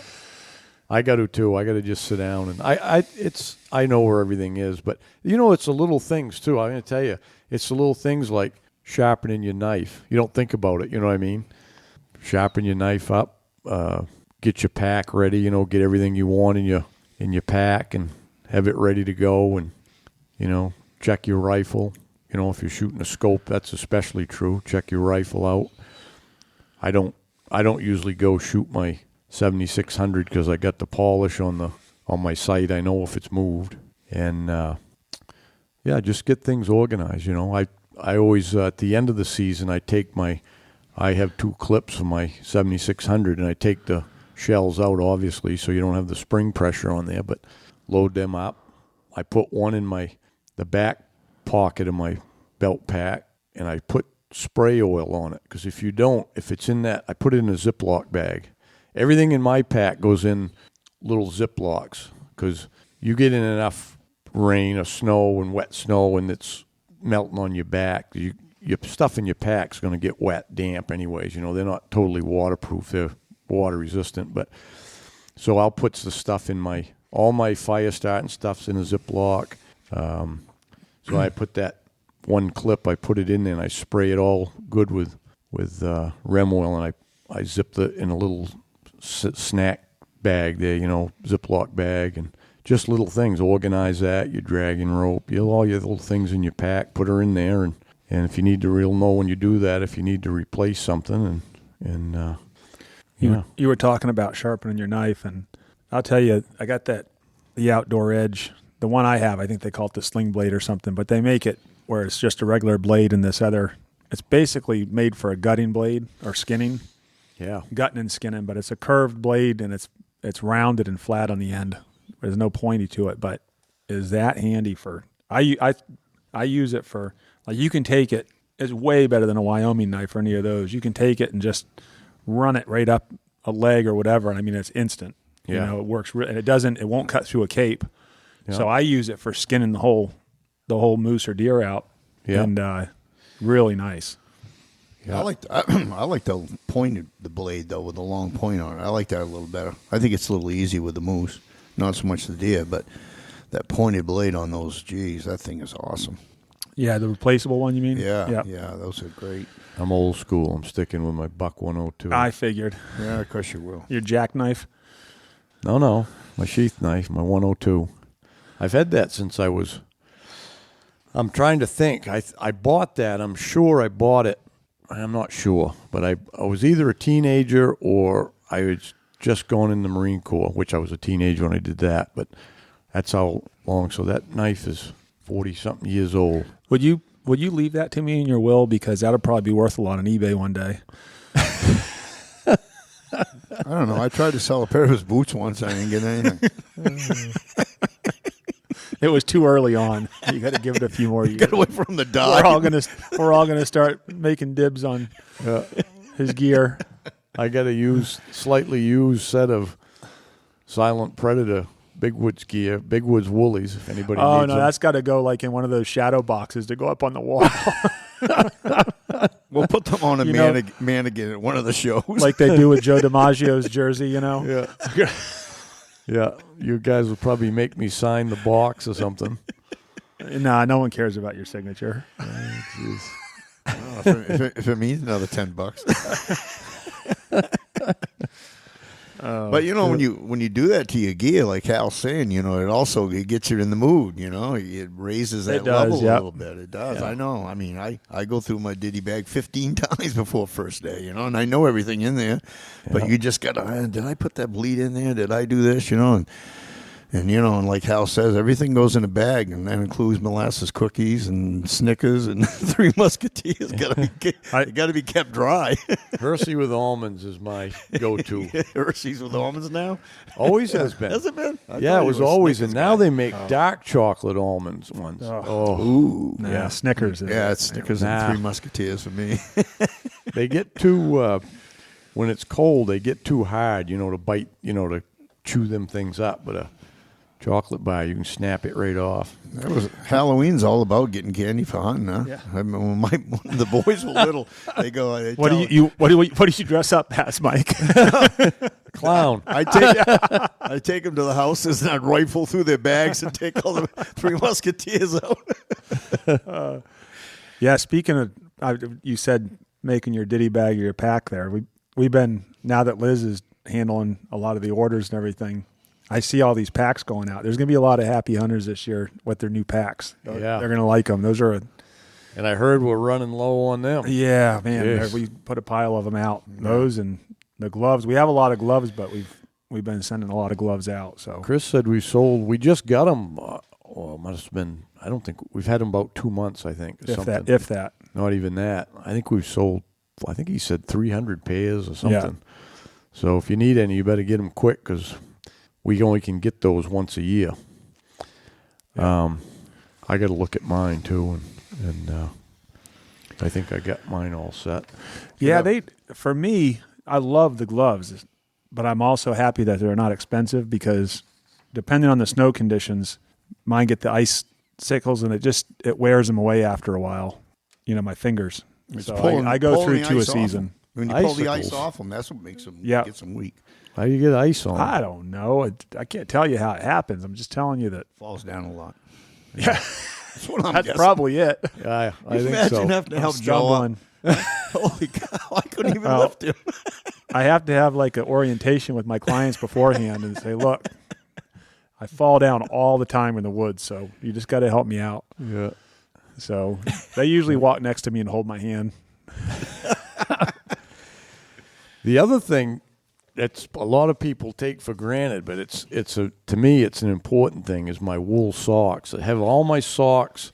I got to too. I got to just sit down and I know where everything is, but it's the little things too. I'm going to tell you, it's the little things like sharpening your knife. You don't think about it. You know what I mean? Sharpen your knife up. Get your pack ready, get everything you want in your pack and have it ready to go, and check your rifle. If you're shooting a scope, that's especially true. Check your rifle out. I don't usually go shoot my 7600 because I got the polish on my sight. I know if it's moved, and just get things organized. I always at the end of the season I have 2 clips for my 7600, and I take the shells out, obviously, so you don't have the spring pressure on there, but load them up. I put one in the back pocket of my belt pack, and I put spray oil on it, because if it's in that, I put it in a Ziploc bag. Everything in my pack goes in little Ziplocs, because you get in enough rain or snow and wet snow, and it's melting on your back. Your stuff in your pack's going to get wet, damp anyways. They're not totally waterproof. They're water resistant. But so I'll put the stuff in all my fire starting stuff's in a Ziploc. So I put that one clip, I put it in there, and I spray it all good with Rem oil, and I zip it in a little snack bag there, Ziploc bag, and just little things. Organize that, your dragging rope, all your little things in your pack, put her in there, and if you need to know when you do that, if you need to replace something, and You were talking about sharpening your knife, and I'll tell you, I got the Outdoor Edge. The one I have, I think they call it the Sling Blade or something, but they make it where it's just a regular blade, and this other, it's basically made for a gutting blade or skinning. Yeah. Gutting and skinning, but it's a curved blade, and it's rounded and flat on the end. There's no pointy to it, but is that handy for I use it for, like, you can take it. It's way better than a Wyoming knife or any of those. You can take it and just run it right up a leg or whatever, and I mean, it's instant. Yeah. It works, and it won't cut through a cape. Yeah. So I use it for skinning the whole moose or deer out. Yeah. And really nice. Yeah. I like the pointed the blade though with the long point on it. I like that a little better. I think it's a little easy with the moose, not so much the deer, but that pointed blade on those. Geez, that thing is awesome. Yeah, the replaceable one, you mean? Yeah, those are great. I'm old school. I'm sticking with my Buck 102. I figured. Yeah, of course you will. Your jackknife? No, my sheath knife, my 102. I've had that since I'm trying to think. I bought that. I'm sure I bought it. I'm not sure, but I was either a teenager or I was just going in the Marine Corps, which I was a teenager when I did that, but that's how long. So that knife is 40-something years old. Would you leave that to me in your will? Because that'll probably be worth a lot on eBay one day. I don't know. I tried to sell a pair of his boots once. I didn't get anything. It was too early on. You got to give it a few more years. Get away from the dog. We're all gonna start making dibs on his gear. I got a slightly used set of Silent Predator Big Woods gear, Big Woods woolies, if anybody needs them. That's got to go like in one of those shadow boxes to go up on the wall. We'll put them on a mannequin at one of the shows. Like they do with Joe DiMaggio's jersey, Yeah. Yeah, you guys will probably make me sign the box or something. Nah, no one cares about your signature. If it means another $10. But when you do that to your gear, like Hal's saying, it gets you in the mood. It raises that level a little bit. It does. Yeah. I know. I mean, I go through my ditty bag 15 times before first day. And I know everything in there. Yeah. But you just gotta. Did I put that bleed in there? Did I do this? And like Hal says, everything goes in a bag, and that includes molasses cookies and Snickers and Three Musketeers. Got to be kept dry. Hershey with almonds is my go-to. Hershey's with almonds now? Always has been. Has it been? Yeah, it was always. Snickers and now they make dark chocolate almonds ones. Ooh. Nah, yeah, Snickers. It's Snickers and Three Musketeers for me. They get too, when it's cold, they get too hard, to bite, to chew them things up. But chocolate bar, you can snap it right off. Halloween's all about getting candy for hunting, huh? Yeah. I mean, when the boys were little, they go. What do you dress up as, Mike? Clown. I take them to the houses and I'd rifle through their bags and take all the Three Musketeers out. Yeah. Speaking of, you said making your ditty bag or your pack there. We've been, now that Liz is handling a lot of the orders and everything, I see all these packs going out. There's going to be a lot of happy hunters this year with their new packs. Yeah. They're going to like them. Those are and I heard we're running low on them. Yeah, man. Yes. We put a pile of them out. Yeah. Those and the gloves. We have a lot of gloves, but we've been sending a lot of gloves out. So Chris said we just got them. It must have been, I don't think, we've had them about 2 months, I think. If that. Not even that. I think we've sold, I think he said 300 pairs or something. Yeah. So if you need any, you better get them quick because we only can get those once a year. Yeah. I got to look at mine too, and I think I got mine all set. Yeah, for me, I love the gloves, but I'm also happy that they're not expensive because depending on the snow conditions, mine get the ice sickles and it wears them away after a while. My fingers. So I go through two a season. When you pull the ice off them, that's what makes them get some weak. How do you get ice on? I don't know. I can't tell you how it happens. I'm just telling you that falls down a lot. Yeah, that's what I'm guessing. Probably it. Yeah, I think so. Imagine having to help Joe. Holy cow! I couldn't even lift him. I have to have like an orientation with my clients beforehand and say, "Look, I fall down all the time in the woods, so you just got to help me out." Yeah. So they usually walk next to me and hold my hand. The other thing that's a lot of people take for granted, but to me it's an important thing, is my wool socks. I have all my socks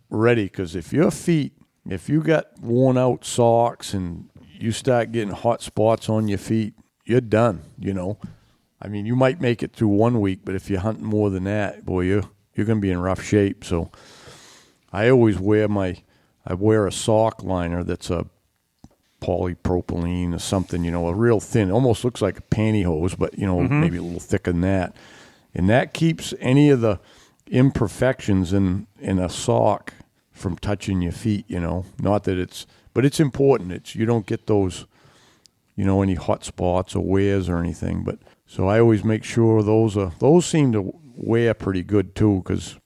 ready, because if you got worn out socks and you start getting hot spots on your feet, you're done. I mean, you might make it through 1 week, but if you're hunting more than that, boy, you're going to be in rough shape. So I always wear a sock liner that's a polypropylene or something, a real thin, almost looks like a pantyhose, but maybe a little thicker than that. And that keeps any of the imperfections in a sock from touching your feet, Not that but it's important. You don't get those, any hot spots or wears or anything. But so I always make sure those seem to wear pretty good too, because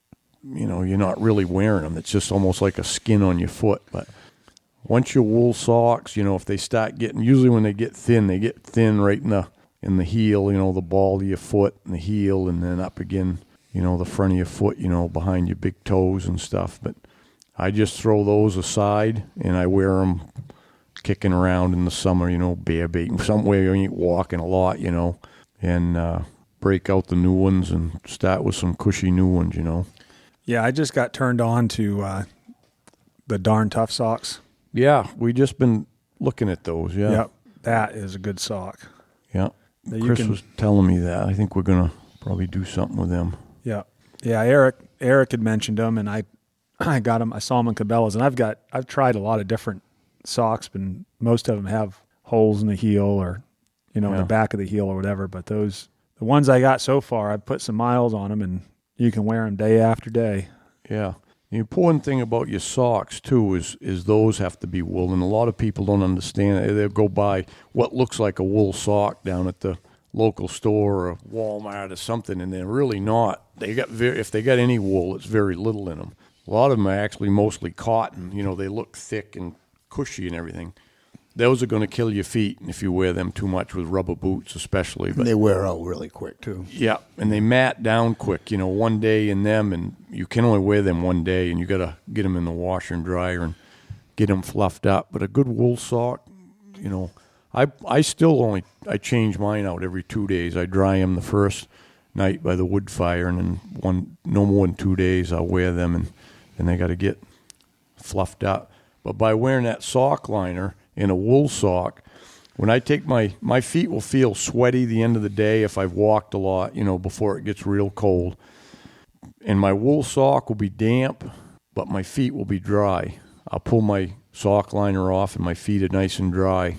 you're not really wearing them. It's just almost like a skin on your foot. But once your wool socks, if they start usually when they get thin right in the heel, the ball of your foot and the heel, and then up again, the front of your foot, behind your big toes and stuff. But I just throw those aside and I wear them kicking around in the summer, bear baiting, somewhere you ain't walking a lot, and break out the new ones and start with some cushy new ones, Yeah, I just got turned on to the Darn Tough socks. Yeah, we just been looking at those, yeah. Yep, that is a good sock. Yeah, Chris was telling me that. I think we're going to probably do something with them. Yeah. Yeah, Eric had mentioned them, and I got them. I saw them in Cabela's, and I've tried a lot of different socks, but most of them have holes in the heel or, in the back of the heel or whatever. But the ones I got so far, I've put some miles on them, and you can wear them day after day. Yeah. The important thing about your socks, too, is those have to be wool. And a lot of people don't understand it. They'll go buy what looks like a wool sock down at the local store or Walmart or something, and they're really not. If they got any wool, it's very little in them. A lot of them are actually mostly cotton. They look thick and cushy and everything. those are going to kill your feet if you wear them too much with rubber boots, especially. But They wear out really quick, too. yeah, and they mat down quick. One day in them, and you can only wear them one day, and you got to get them in the washer and dryer and get them fluffed up. But a good wool sock, I still I change mine out every 2 days. I dry them the first night by the wood fire, and then no more than 2 days I'll wear them, and then they got to get fluffed up. But by wearing that sock liner in a wool sock, when I take my feet will feel sweaty the end of the day if I've walked a lot, before it gets real cold. And my wool sock will be damp, but my feet will be dry. I'll pull my sock liner off and my feet are nice and dry.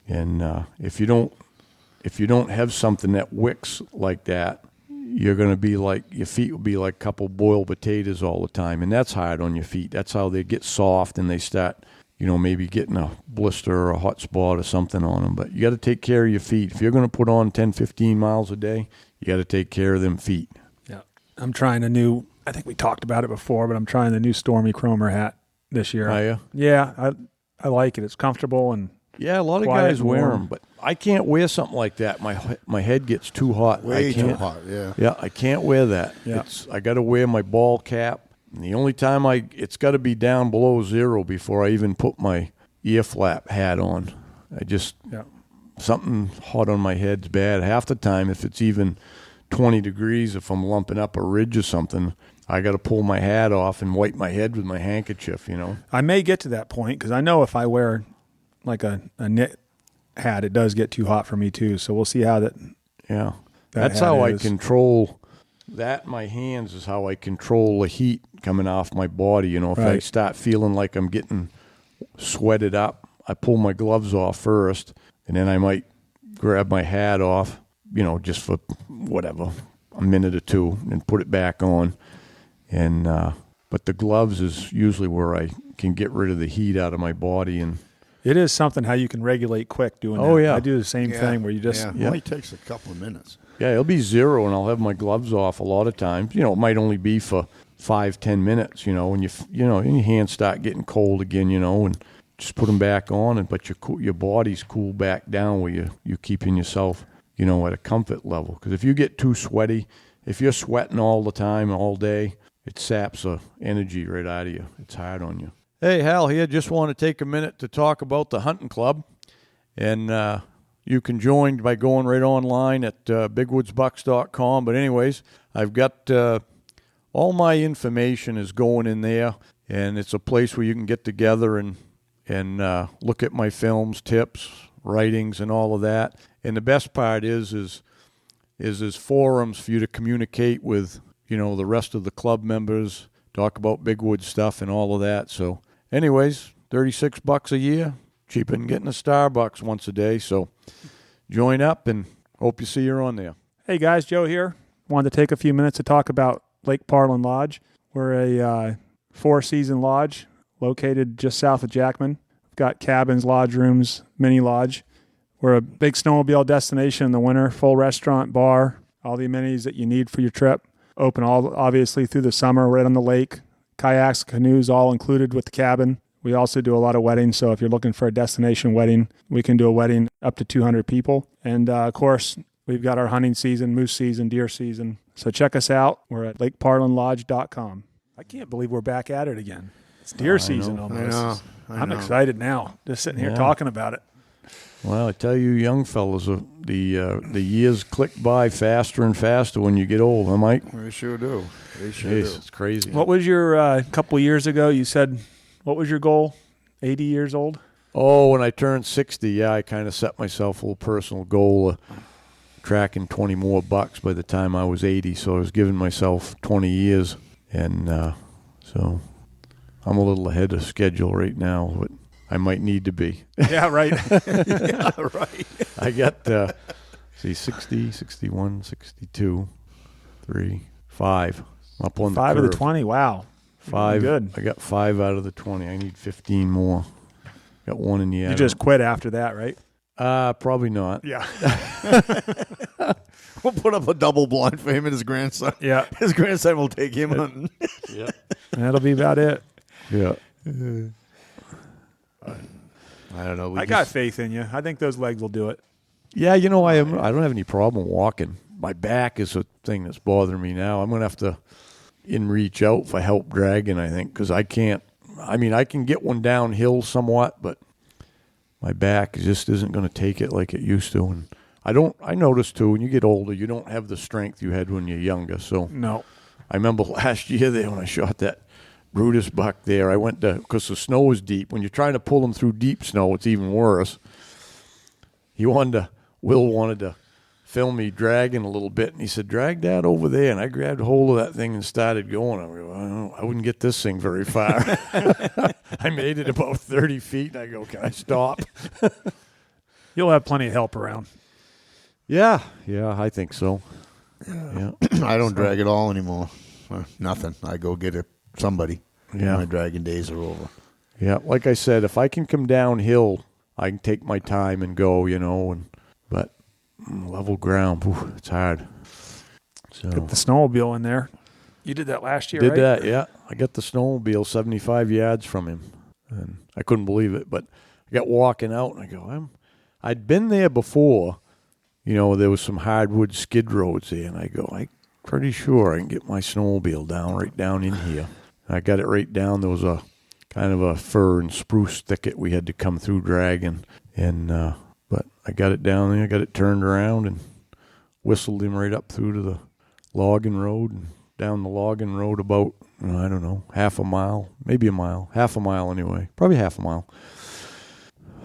And if you don't have something that wicks like that, you're going to be like, your feet will be like a couple boiled potatoes all the time. And that's hard on your feet. That's how they get soft and they start, maybe getting a blister or a hot spot or something on them. But you got to take care of your feet. If you're going to put on 10, 15 miles a day, you got to take care of them feet. Yeah. I'm trying I think we talked about it before, but I'm trying the new Stormy Chromer hat this year. Are you? Yeah, I like it. It's comfortable and yeah, a lot of guys wear them, but I can't wear something like that. My head gets too hot. Way too hot, yeah. Yeah, I can't wear that. Yeah. I got to wear my ball cap. And the only time it's got to be down below zero before I even put my ear flap hat on. Something hot on my head's bad. Half the time, if it's even 20 degrees, if I'm lumping up a ridge or something, I got to pull my hat off and wipe my head with my handkerchief, I may get to that point because I know if I wear like a knit hat, it does get too hot for me too. So we'll see how that. Yeah, that's how I control that. My hands is how I control the heat coming off my body. If I start feeling like I'm getting sweated up, I pull my gloves off first, and then I might grab my hat off, just for whatever, a minute or two, and put it back on. And but the gloves is usually where I can get rid of the heat out of my body. And it is something how you can regulate quick doing that. Oh, yeah. I do the same thing where you just... Yeah, it only takes a couple of minutes. Yeah, it'll be zero, and I'll have my gloves off a lot of times. It might only be for 5-10 minutes, and your hands start getting cold again, and just put them back on, but your body's cool back down where you're keeping yourself, at a comfort level. Because if you get too sweaty, if you're sweating all the time, all day, it saps the energy right out of you. It's hard on you. Hey, Hal here. Just want to take a minute to talk about the hunting club. And you can join by going right online at bigwoodsbucks.com. But anyways, I've got all my information is going in there. And it's a place where you can get together and look at my films, tips, writings, and all of that. And the best part is there's forums for you to communicate with, the rest of the club members, talk about Big Woods stuff and all of that. So anyways, $36 a year, cheaper than getting a Starbucks once a day. So join up and hope you see you on there. Hey guys, Joe here. Wanted to take a few minutes to talk about Lake Parlin Lodge. We're a 4-season lodge located just south of Jackman. We've got cabins, lodge rooms, mini lodge. We're a big snowmobile destination in the winter, full restaurant, bar, all the amenities that you need for your trip. Open obviously through the summer, right on the lake. Kayaks, canoes, all included with the cabin. We also do a lot of weddings, so if you're looking for a destination wedding, we can do a wedding up to 200 people. And, of course, we've got our hunting season, moose season, deer season. So check us out. We're at lakeparlinlodge.com. I can't believe we're back at it again. It's deer season almost. I know. I'm excited now, just sitting here talking about it. Well, I tell you, young fellas, the years click by faster and faster when you get old, huh, Mike? They sure do. It's crazy. What was your, couple years ago, you said, what was your goal? 80 years old? Oh, when I turned 60, I kind of set myself a little personal goal of tracking 20 more bucks by the time I was 80. So I was giving myself 20 years. And so I'm a little ahead of schedule right now, but I might need to be. Yeah, right. Yeah, right. I got, 60, 61, 62, 3, 5. I'm up on 5 the of curve. the 20, wow. 5. Good. I got 5 out of the 20. I need 15 more. Got 1 in the You just quit after that, right? Probably not. Yeah. We'll put up a double blind for him and his grandson. Yeah. His grandson will take him hunting. Yeah. That'll be about it. Yeah. I don't know. I got faith in you. I think those legs will do it. Yeah, I don't have any problem walking. My back is a thing that's bothering me now. I'm going to have to reach out for help dragging, I think, because I can't. I mean, I can get one downhill somewhat, but my back just isn't going to take it like it used to. And I notice, too, when you get older, you don't have the strength you had when you're younger. So No. I remember last year there when I shot that Brutus buck there, I went to, because the snow was deep. When you're trying to pull them through deep snow, it's even worse. Will wanted to film me dragging a little bit, and he said, drag that over there. And I grabbed hold of that thing and started going. I go, I wouldn't get this thing very far. I made it about 30 feet, and I go, can I stop? You'll have plenty of help around. Yeah, I think so. Yeah. I don't drag at all anymore. Nothing. I go get somebody. Yeah. My dragging days are over. Yeah, like I said, if I can come downhill, I can take my time and go, but level ground, it's hard. So Get the snowmobile in there. You did that last year, did right? that, yeah. I got the snowmobile 75 yards from him, and I couldn't believe it. But I got walking out, and I go, I'd been there before. There was some hardwood skid roads there, and I go, I'm pretty sure I can get my snowmobile right down in here. I got it right down. There was a kind of a fir and spruce thicket we had to come through dragging, but I got it down there, got it turned around, and whistled him right up through to the logging road and down the logging road about, I don't know, half a mile, maybe a mile, half a mile anyway, probably half a mile.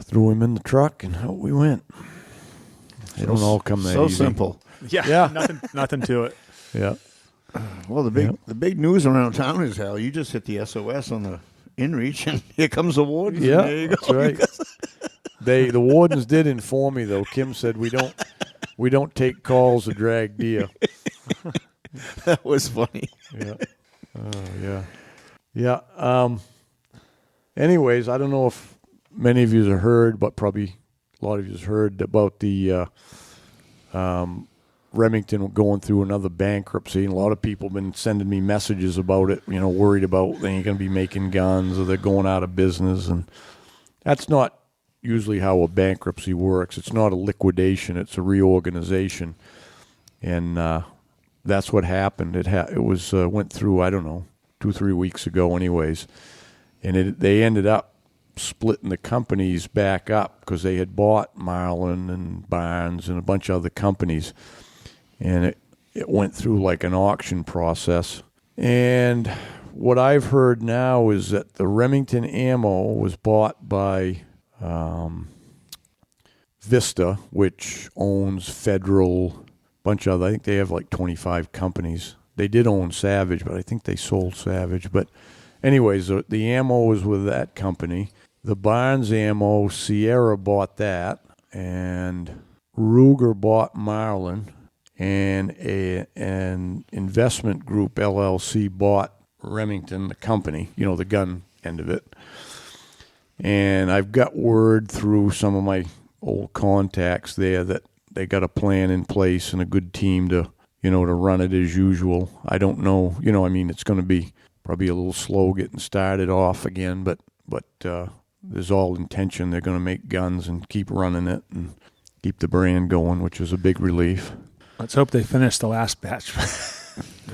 Threw him in the truck, and out we went. They don't all come that so easy. simple. Yeah. Nothing to it. Yeah. Well, the big news around town is, Hal, you just hit the SOS on the inReach, and here comes the wardens. Yeah, There you go. that's right. The wardens did inform me, though. Kim said we don't take calls to drag deer. That was funny. Yeah. Oh, yeah. Yeah. Anyways, I don't know if many of you have heard, but probably a lot of you have heard about the Remington going through another bankruptcy. And a lot of people have been sending me messages about it, worried about they ain't going to be making guns or they're going out of business. And that's not usually how a bankruptcy works. It's not a liquidation. It's a reorganization. And that's what happened. It was went through, I don't know, 2-3 weeks ago anyways. And they ended up splitting the companies back up because they had bought Marlin and Barnes and a bunch of other companies. And it went through like an auction process. And what I've heard now is that the Remington ammo was bought by Vista, which owns Federal, bunch of other. I think they have like 25 companies. They did own Savage, but I think they sold Savage. But anyways, the ammo was with that company. The Barnes ammo, Sierra bought that, and Ruger bought Marlin, and an investment group, LLC, bought Remington, the company, the gun end of it. And I've got word through some of my old contacts there that they got a plan in place and a good team to run it as usual. I don't know, it's going to be probably a little slow getting started off again, but there's all intention. They're going to make guns and keep running it and keep the brand going, which is a big relief. Let's hope they finish the last batch.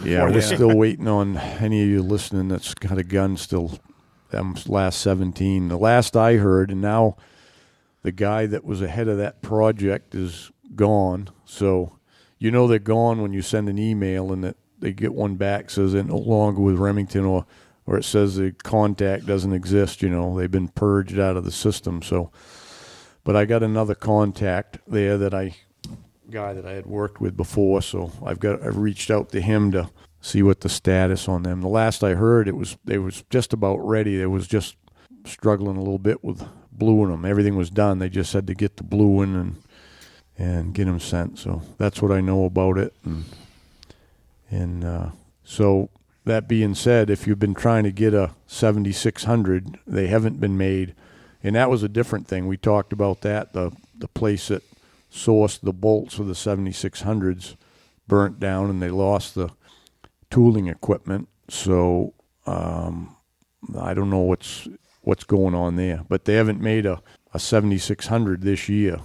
Yeah, we're still waiting on any of you listening that's got a gun still. Them last 17. The last I heard, and now the guy that was ahead of that project is gone. So they're gone when you send an email and that they get one back says they're no longer with Remington or it says the contact doesn't exist. They've been purged out of the system. So, but I got another contact there guy that I had worked with before. So I've reached out to him to see what the status on them. The last I heard, they was just about ready. They was just struggling a little bit with bluing them. Everything was done. They just had to get the bluing and get them sent. So that's what I know about it. And so that being said, if you've been trying to get a 7600, they haven't been made. And that was a different thing. We talked about that. The place that sourced the bolts for the 7600s burnt down and they lost the tooling equipment. So I don't know what's going on there. But they haven't made a a 7600 this year,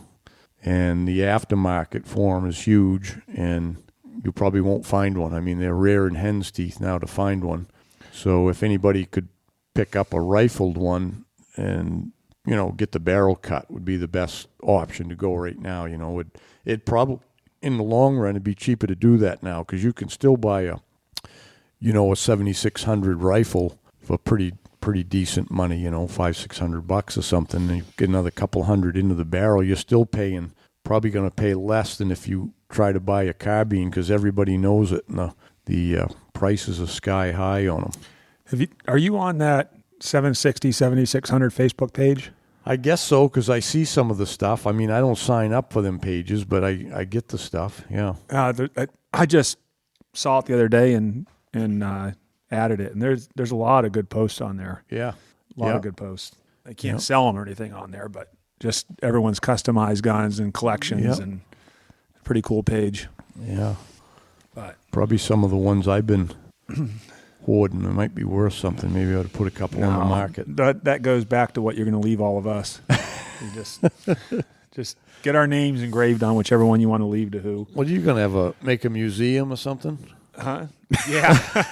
and the aftermarket for them is huge, and you probably won't find one. I mean, they're rare in hen's teeth now to find one. So if anybody could pick up a rifled one and, get the barrel cut, would be the best option to go right now. It probably, in the long run, it'd be cheaper to do that now, because you can still buy a 7600 rifle for pretty decent money, $500-600 or something, and you get another couple hundred into the barrel. You're still probably going to pay less than if you try to buy a carbine, because everybody knows it, and the prices are sky high on them. Are you on that 760, 7600 Facebook page? I guess so, because I see some of the stuff. I mean, I don't sign up for them pages, but I get the stuff, yeah. I just saw it the other day and added it, and there's a lot of good posts on there. Yeah. A lot of good posts. They can't sell them or anything on there, but just everyone's customized guns and collections, and pretty cool page. Yeah. But probably some of the ones I've been hoarding, it might be worth something. Maybe I ought to put a couple on the market. That goes back to what you're going to leave all of us. You just get our names engraved on whichever one you want to leave to who. What are you going to make a museum or something? Huh? Yeah.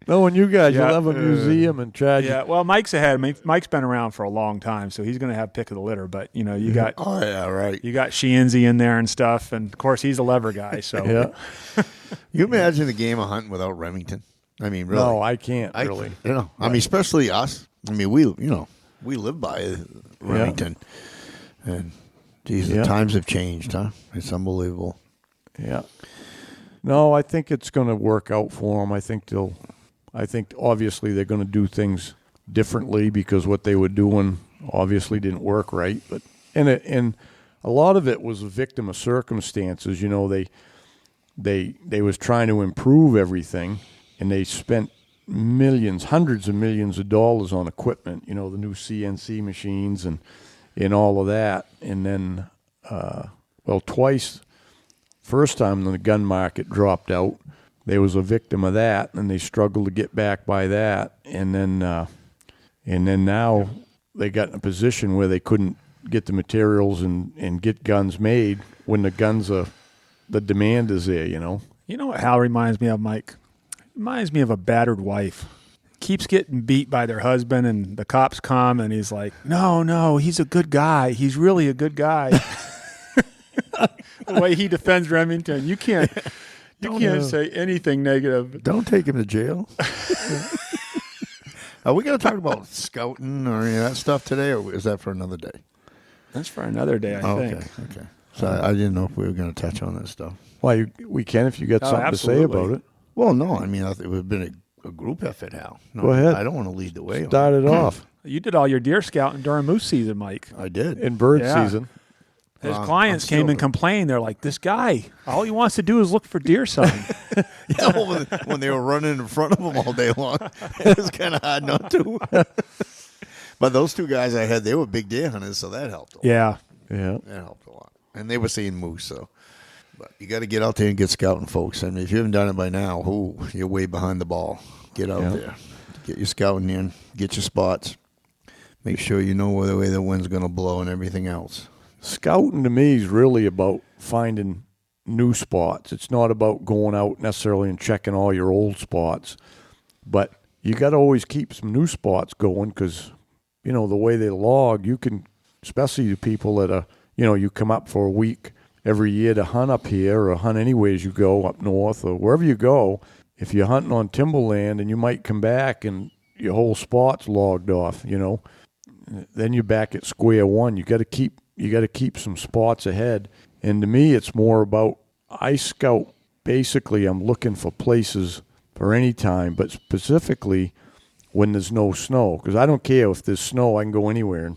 Knowing you guys, you'll have a museum and charge. Yeah, well, Mike's ahead. I mean, Mike's been around for a long time, so he's going to have pick of the litter. But you got oh yeah, right. You got Shienzi in there and stuff, and of course he's a lever guy. So yeah. You imagine the game of hunting without Remington? I mean, really? No, I can't really. I mean, especially us. I mean, we live by Remington, and geez, the times have changed, huh? It's unbelievable. Yeah. No, I think it's going to work out for them. I think obviously they're going to do things differently, because what they were doing obviously didn't work right. But and a lot of it was a victim of circumstances. They was trying to improve everything, and they spent millions, hundreds of millions of dollars on equipment. The new CNC machines and all of that. And then, twice. First time the gun market dropped out, they was a victim of that, and they struggled to get back by that. And then now they got in a position where they couldn't get the materials and get guns made when the demand is there. You know what Hal reminds me of, Mike? Reminds me of a battered wife. Keeps getting beat by their husband, and the cops come, and he's like, no, he's a good guy. He's really a good guy. The way he defends Remington, you can't say anything negative. Don't take him to jail. Are we going to talk about scouting or any of that stuff today, or is that for another day? That's for another day, I think. Okay. So I didn't know if we were going to touch on that stuff. Well, we can if you got something absolutely. to say about it. Well, no, I mean, it would have been a group effort, Hal. No, go ahead. I don't want to lead the way. Start it off. You did all your deer scouting during moose season, Mike. I did. In bird season. His clients came and complained. They're like, this guy, all he wants to do is look for deer sign. Yeah, well, when they were running in front of him all day long, it was kind of hard not to. But those two guys I had, they were big deer hunters, so that helped a lot. Yeah. That helped a lot. And they were seeing moose, so. But you got to get out there and get scouting, folks. I mean, if you haven't done it by now, you're way behind the ball. Get out there. Get your scouting in. Get your spots. Make sure you know where the way the wind's going to blow and everything else. Scouting to me is really about finding new spots. It's not about going out necessarily and checking all your old spots. But you got to always keep some new spots going, because, the way they log, you can, especially the people that are, you come up for a week every year to hunt up here or hunt anywhere as you go up north or wherever you go. If you're hunting on timberland and you might come back and your whole spot's logged off, then you're back at square one. You got to keep some spots ahead. And to me, it's more about, I scout, basically I'm looking for places for any time, but specifically when there's no snow. Because I don't care if there's snow, I can go anywhere and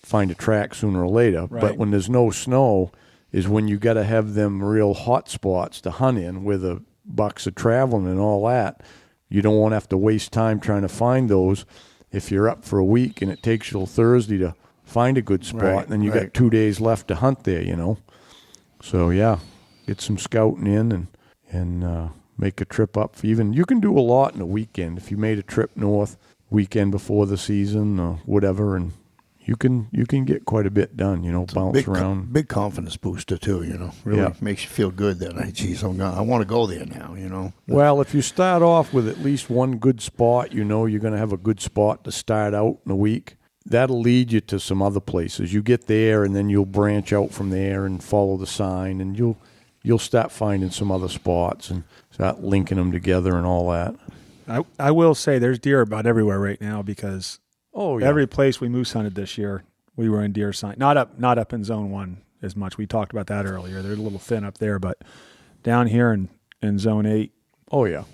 find a track sooner or later. Right. But when there's no snow is when you got to have them real hot spots to hunt in where the bucks are traveling and all that. You don't want to have to waste time trying to find those if you're up for a week and it takes you till Thursday to find a good spot, and then you got 2 days left to hunt there, So, get some scouting in and make a trip up. You can do a lot in a weekend. If you made a trip north, weekend before the season or whatever, and you can get quite a bit done, bounce around. Big confidence booster too, Really makes you feel good that I want to go there now, Well, if you start off with at least one good spot, you're going to have a good spot to start out in a week. That'll lead you to some other places. You get there, and then you'll branch out from there and follow the sign, and you'll start finding some other spots and start linking them together and all that. I will say there's deer about everywhere right now because every place we moose hunted this year, we were in deer sign. Not up in Zone 1 as much. We talked about that earlier. They're a little thin up there, but down here in Zone 8. Oh, yeah.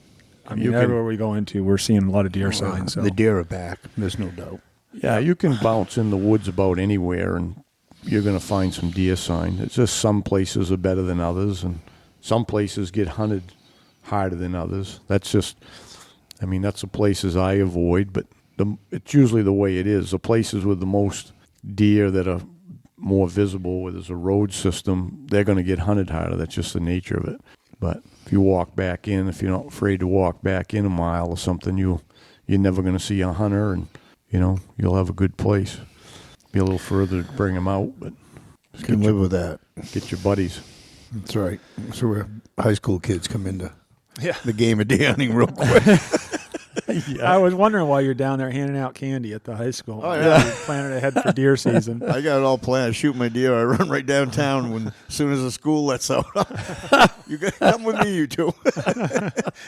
I mean, everywhere we go into, we're seeing a lot of deer signs. So. The deer are back. There's no doubt. Yeah, you can bounce in the woods about anywhere, and you're going to find some deer sign. It's just some places are better than others, and some places get hunted harder than others. That's the places I avoid, but it's usually the way it is. The places with the most deer that are more visible, where there's a road system, they're going to get hunted harder. That's just the nature of it. But if you walk back in, if you're not afraid to walk back in a mile or something, you're never going to see a hunter, and you'll have a good place. Be a little further to bring them out, but you can live with that. Get your buddies. That's right. So where high school kids come into the game of deer hunting real quick. Yeah. I was wondering why you're down there handing out candy at the high school. Oh, yeah. You're planning ahead for deer season. I got it all planned. I shoot my deer. I run right downtown as soon as the school lets out. You guys come with me, you two.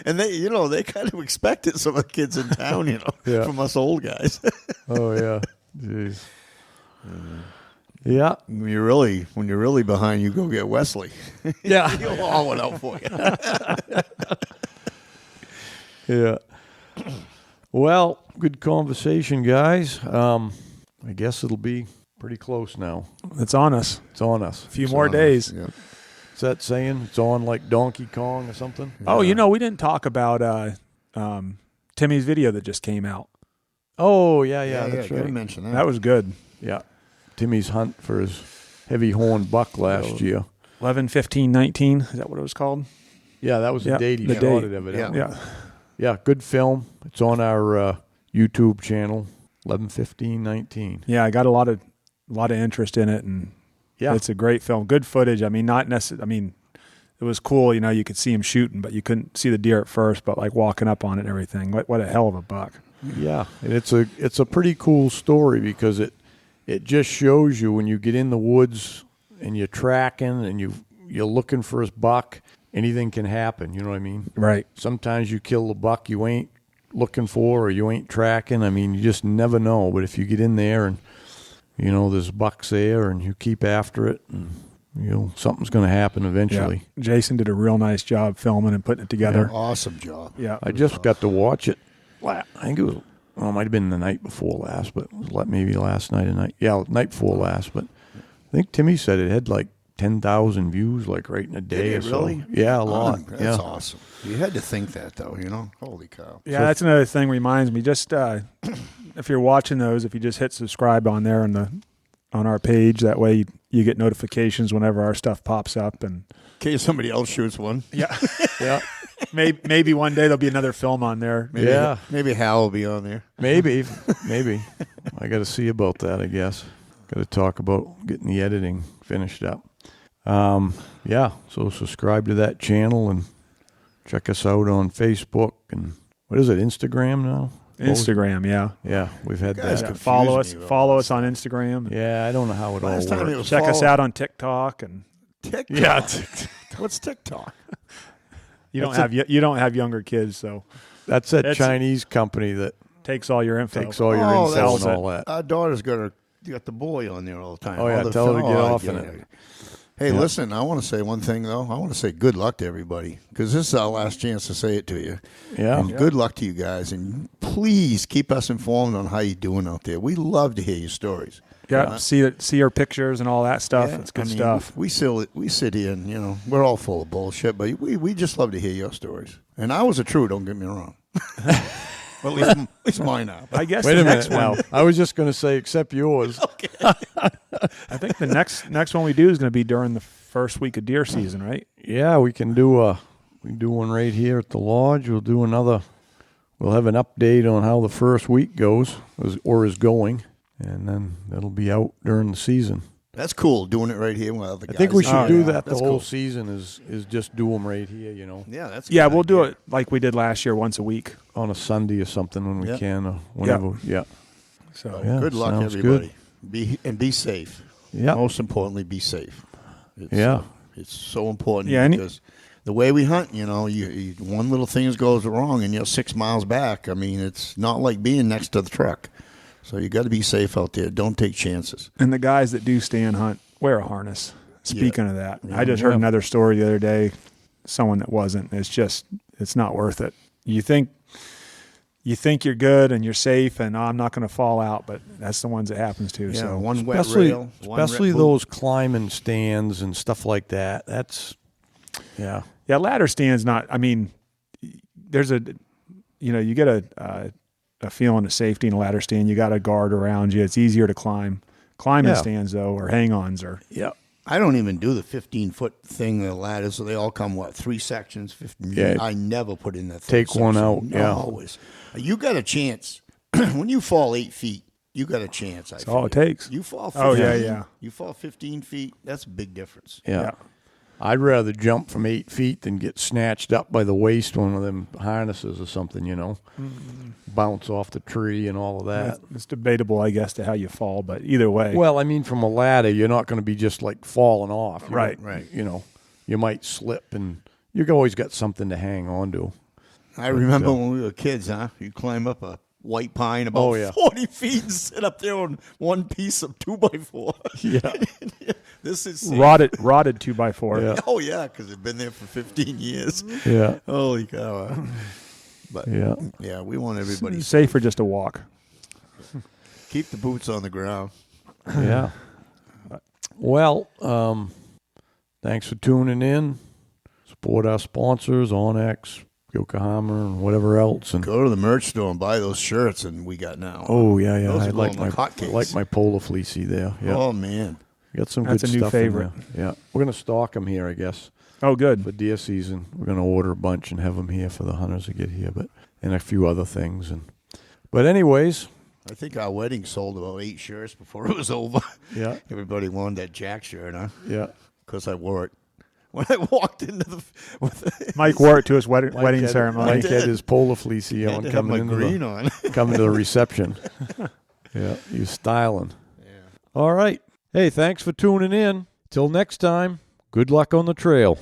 And they kind of expect it, some of the kids in town, from us old guys. Oh, yeah. Jeez. Yeah. When you're really behind, you go get Wesley. Yeah. He'll haul it out for you. Yeah. Well, good conversation, guys. I guess it'll be pretty close now. It's on us. It's on us. A few more days. Yep. Is that saying it's on like Donkey Kong or something? Yeah. Oh, we didn't talk about Timmy's video that just came out. Oh, yeah, that's right. Mention that. That was good. Yeah. Timmy's hunt for his heavy horn buck last year. 11/15/19. Is that what it was called? Yeah, that was the date he shot it, evidently. Yeah, good film. It's on our YouTube channel, 11/15/19. Yeah, I got a lot of interest in it, and it's a great film. Good footage. I mean, not necessarily. I mean, it was cool. You could see him shooting, but you couldn't see the deer at first. But like walking up on it and everything, what a hell of a buck. Yeah, and it's a pretty cool story because it just shows you when you get in the woods and you're tracking and you're looking for his buck. Anything can happen, you know what I mean? Right. Sometimes you kill the buck you ain't looking for or you ain't tracking. I mean, you just never know. But if you get in there and, there's bucks there and you keep after it, and, something's going to happen eventually. Yeah. Jason did a real nice job filming and putting it together. Yeah, awesome job. Yeah. I just got to watch it. I think it was, it might have been the night before last, but it was maybe last night or night. Yeah, night before last. But I think Timmy said it had like 10,000 views, like right in a day or so. Really? Yeah, a lot. That's awesome. You had to think that, though, Holy cow. Yeah, that's another thing reminds me. Just if you're watching those, if you just hit subscribe on there on our page, that way you get notifications whenever our stuff pops up. And in case somebody else shoots one. Yeah. Yeah. Maybe one day there'll be another film on there. Maybe Hal will be on there. Maybe. I got to see about that, I guess. Got to talk about getting the editing finished up. So subscribe to that channel and check us out on Facebook and what is it, Instagram now? Instagram, yeah. Yeah, we've had Guys, that. Follow us on Instagram. Yeah, I don't know how it all works. Check us out on TikTok and TikTok. Yeah, What's TikTok? You don't have younger kids, so that's that Chinese company that takes all your info. Takes all your info and all that. Our daughter's got the boy on there all the time. Oh yeah, tell her to get off in it. Hey, listen, I want to say one thing, though. I want to say good luck to everybody because this is our last chance to say it to you. Yeah. And good luck to you guys. And please keep us informed on how you're doing out there. We love to hear your stories. Yeah, see our pictures and all that stuff. It's good stuff. We sit here and, we're all full of bullshit, but we just love to hear your stories. And ours are true, don't get me wrong. Well, at least mine are. I guess Wait the a next minute one. now. I was just going to say, except yours. Okay. I think the next one we do is going to be during the first week of deer season, right? Yeah, we can do one right here at the lodge. We'll do another we'll have an update on how the first week goes or is going, and then it'll be out during the season. That's cool, doing it right here while the guys. I think we should do that the That's whole cool. season is just do them right here, Yeah, that's a Yeah, good we'll do idea. it like we did last year, once a week. on a Sunday or something when we Yeah. can, or whenever. Yeah. So Yeah, Good luck, sounds everybody. Be safe. Yeah. Most importantly, be safe. It's, Yeah. it's so important Yeah, because the way we hunt, you one little thing goes wrong and you're 6 miles back. I mean, it's not like being next to the truck. So you got to be safe out there. Don't take chances. And the guys that do stand hunt wear a harness. Speaking of that, I just Yeah. heard another story the other day. Someone that wasn't. It's not worth it. You think you're good and you're safe, and I'm not going to fall out, but that's the ones it happens to. Yeah, So one wet Especially, rail, one especially red boot. those climbing stands and stuff like that. That's, yeah. yeah, ladder stands not. I mean, there's you get a feeling of safety in a ladder stand. You got a guard around you. It's easier to climb. Climbing Yeah. stands though, or hang-ons, or Yeah. I don't even do the 15-foot thing, the ladders. So they all come, 3 sections? 15. Yeah. I never put in that Take third one section. out, No, yeah. always. You got a chance. When you fall 8 feet, you got a chance. That's all it takes. You fall 15, Oh, yeah. You fall 15 feet, that's a big difference. Yeah. Yeah. I'd rather jump from 8 feet than get snatched up by the waist, one of them harnesses or something, bounce off the tree and all of that. it's debatable, I guess, to how you fall, but either way. Well, I mean, from a ladder, you're not going to be just like falling off. You're Right. Right. You might slip, and you've always got something to hang on to. I remember when we were kids, You climb up a white pine about Oh, yeah. 40 feet and sit up there on one piece of 2x4. Yeah. This is rotted 2x4. Yeah. Oh, yeah, because it's been there for 15 years. Yeah. Holy cow. But, Yeah. yeah, we want everybody It's safer just to walk. keep the boots on the ground. Yeah. Well, thanks for tuning in. Support our sponsors, Onyx, Yokohama, and whatever else. And Go to the merch store and buy those shirts and we got now. oh yeah, Those I are like going like hotcakes. I like my Polar Fleecy there. Yeah, Oh, man. got some That's good a new stuff favorite. in there. Yeah, we're gonna stock them here, I guess, Oh, good. for deer season. We're gonna order a bunch and have them here for the hunters to get here, and a few other things. But anyways, I think our wedding sold about 8 shirts before it was over. yeah, Everybody wanted that Jack shirt, huh? yeah. Because I wore it. When I walked into Mike wore it to his wedding Mike ceremony. had his Polar Fleecy I on had to have my coming green on. to the reception. Yeah, you styling. Yeah. All right. Hey, thanks for tuning in. Till next time, good luck on the trail.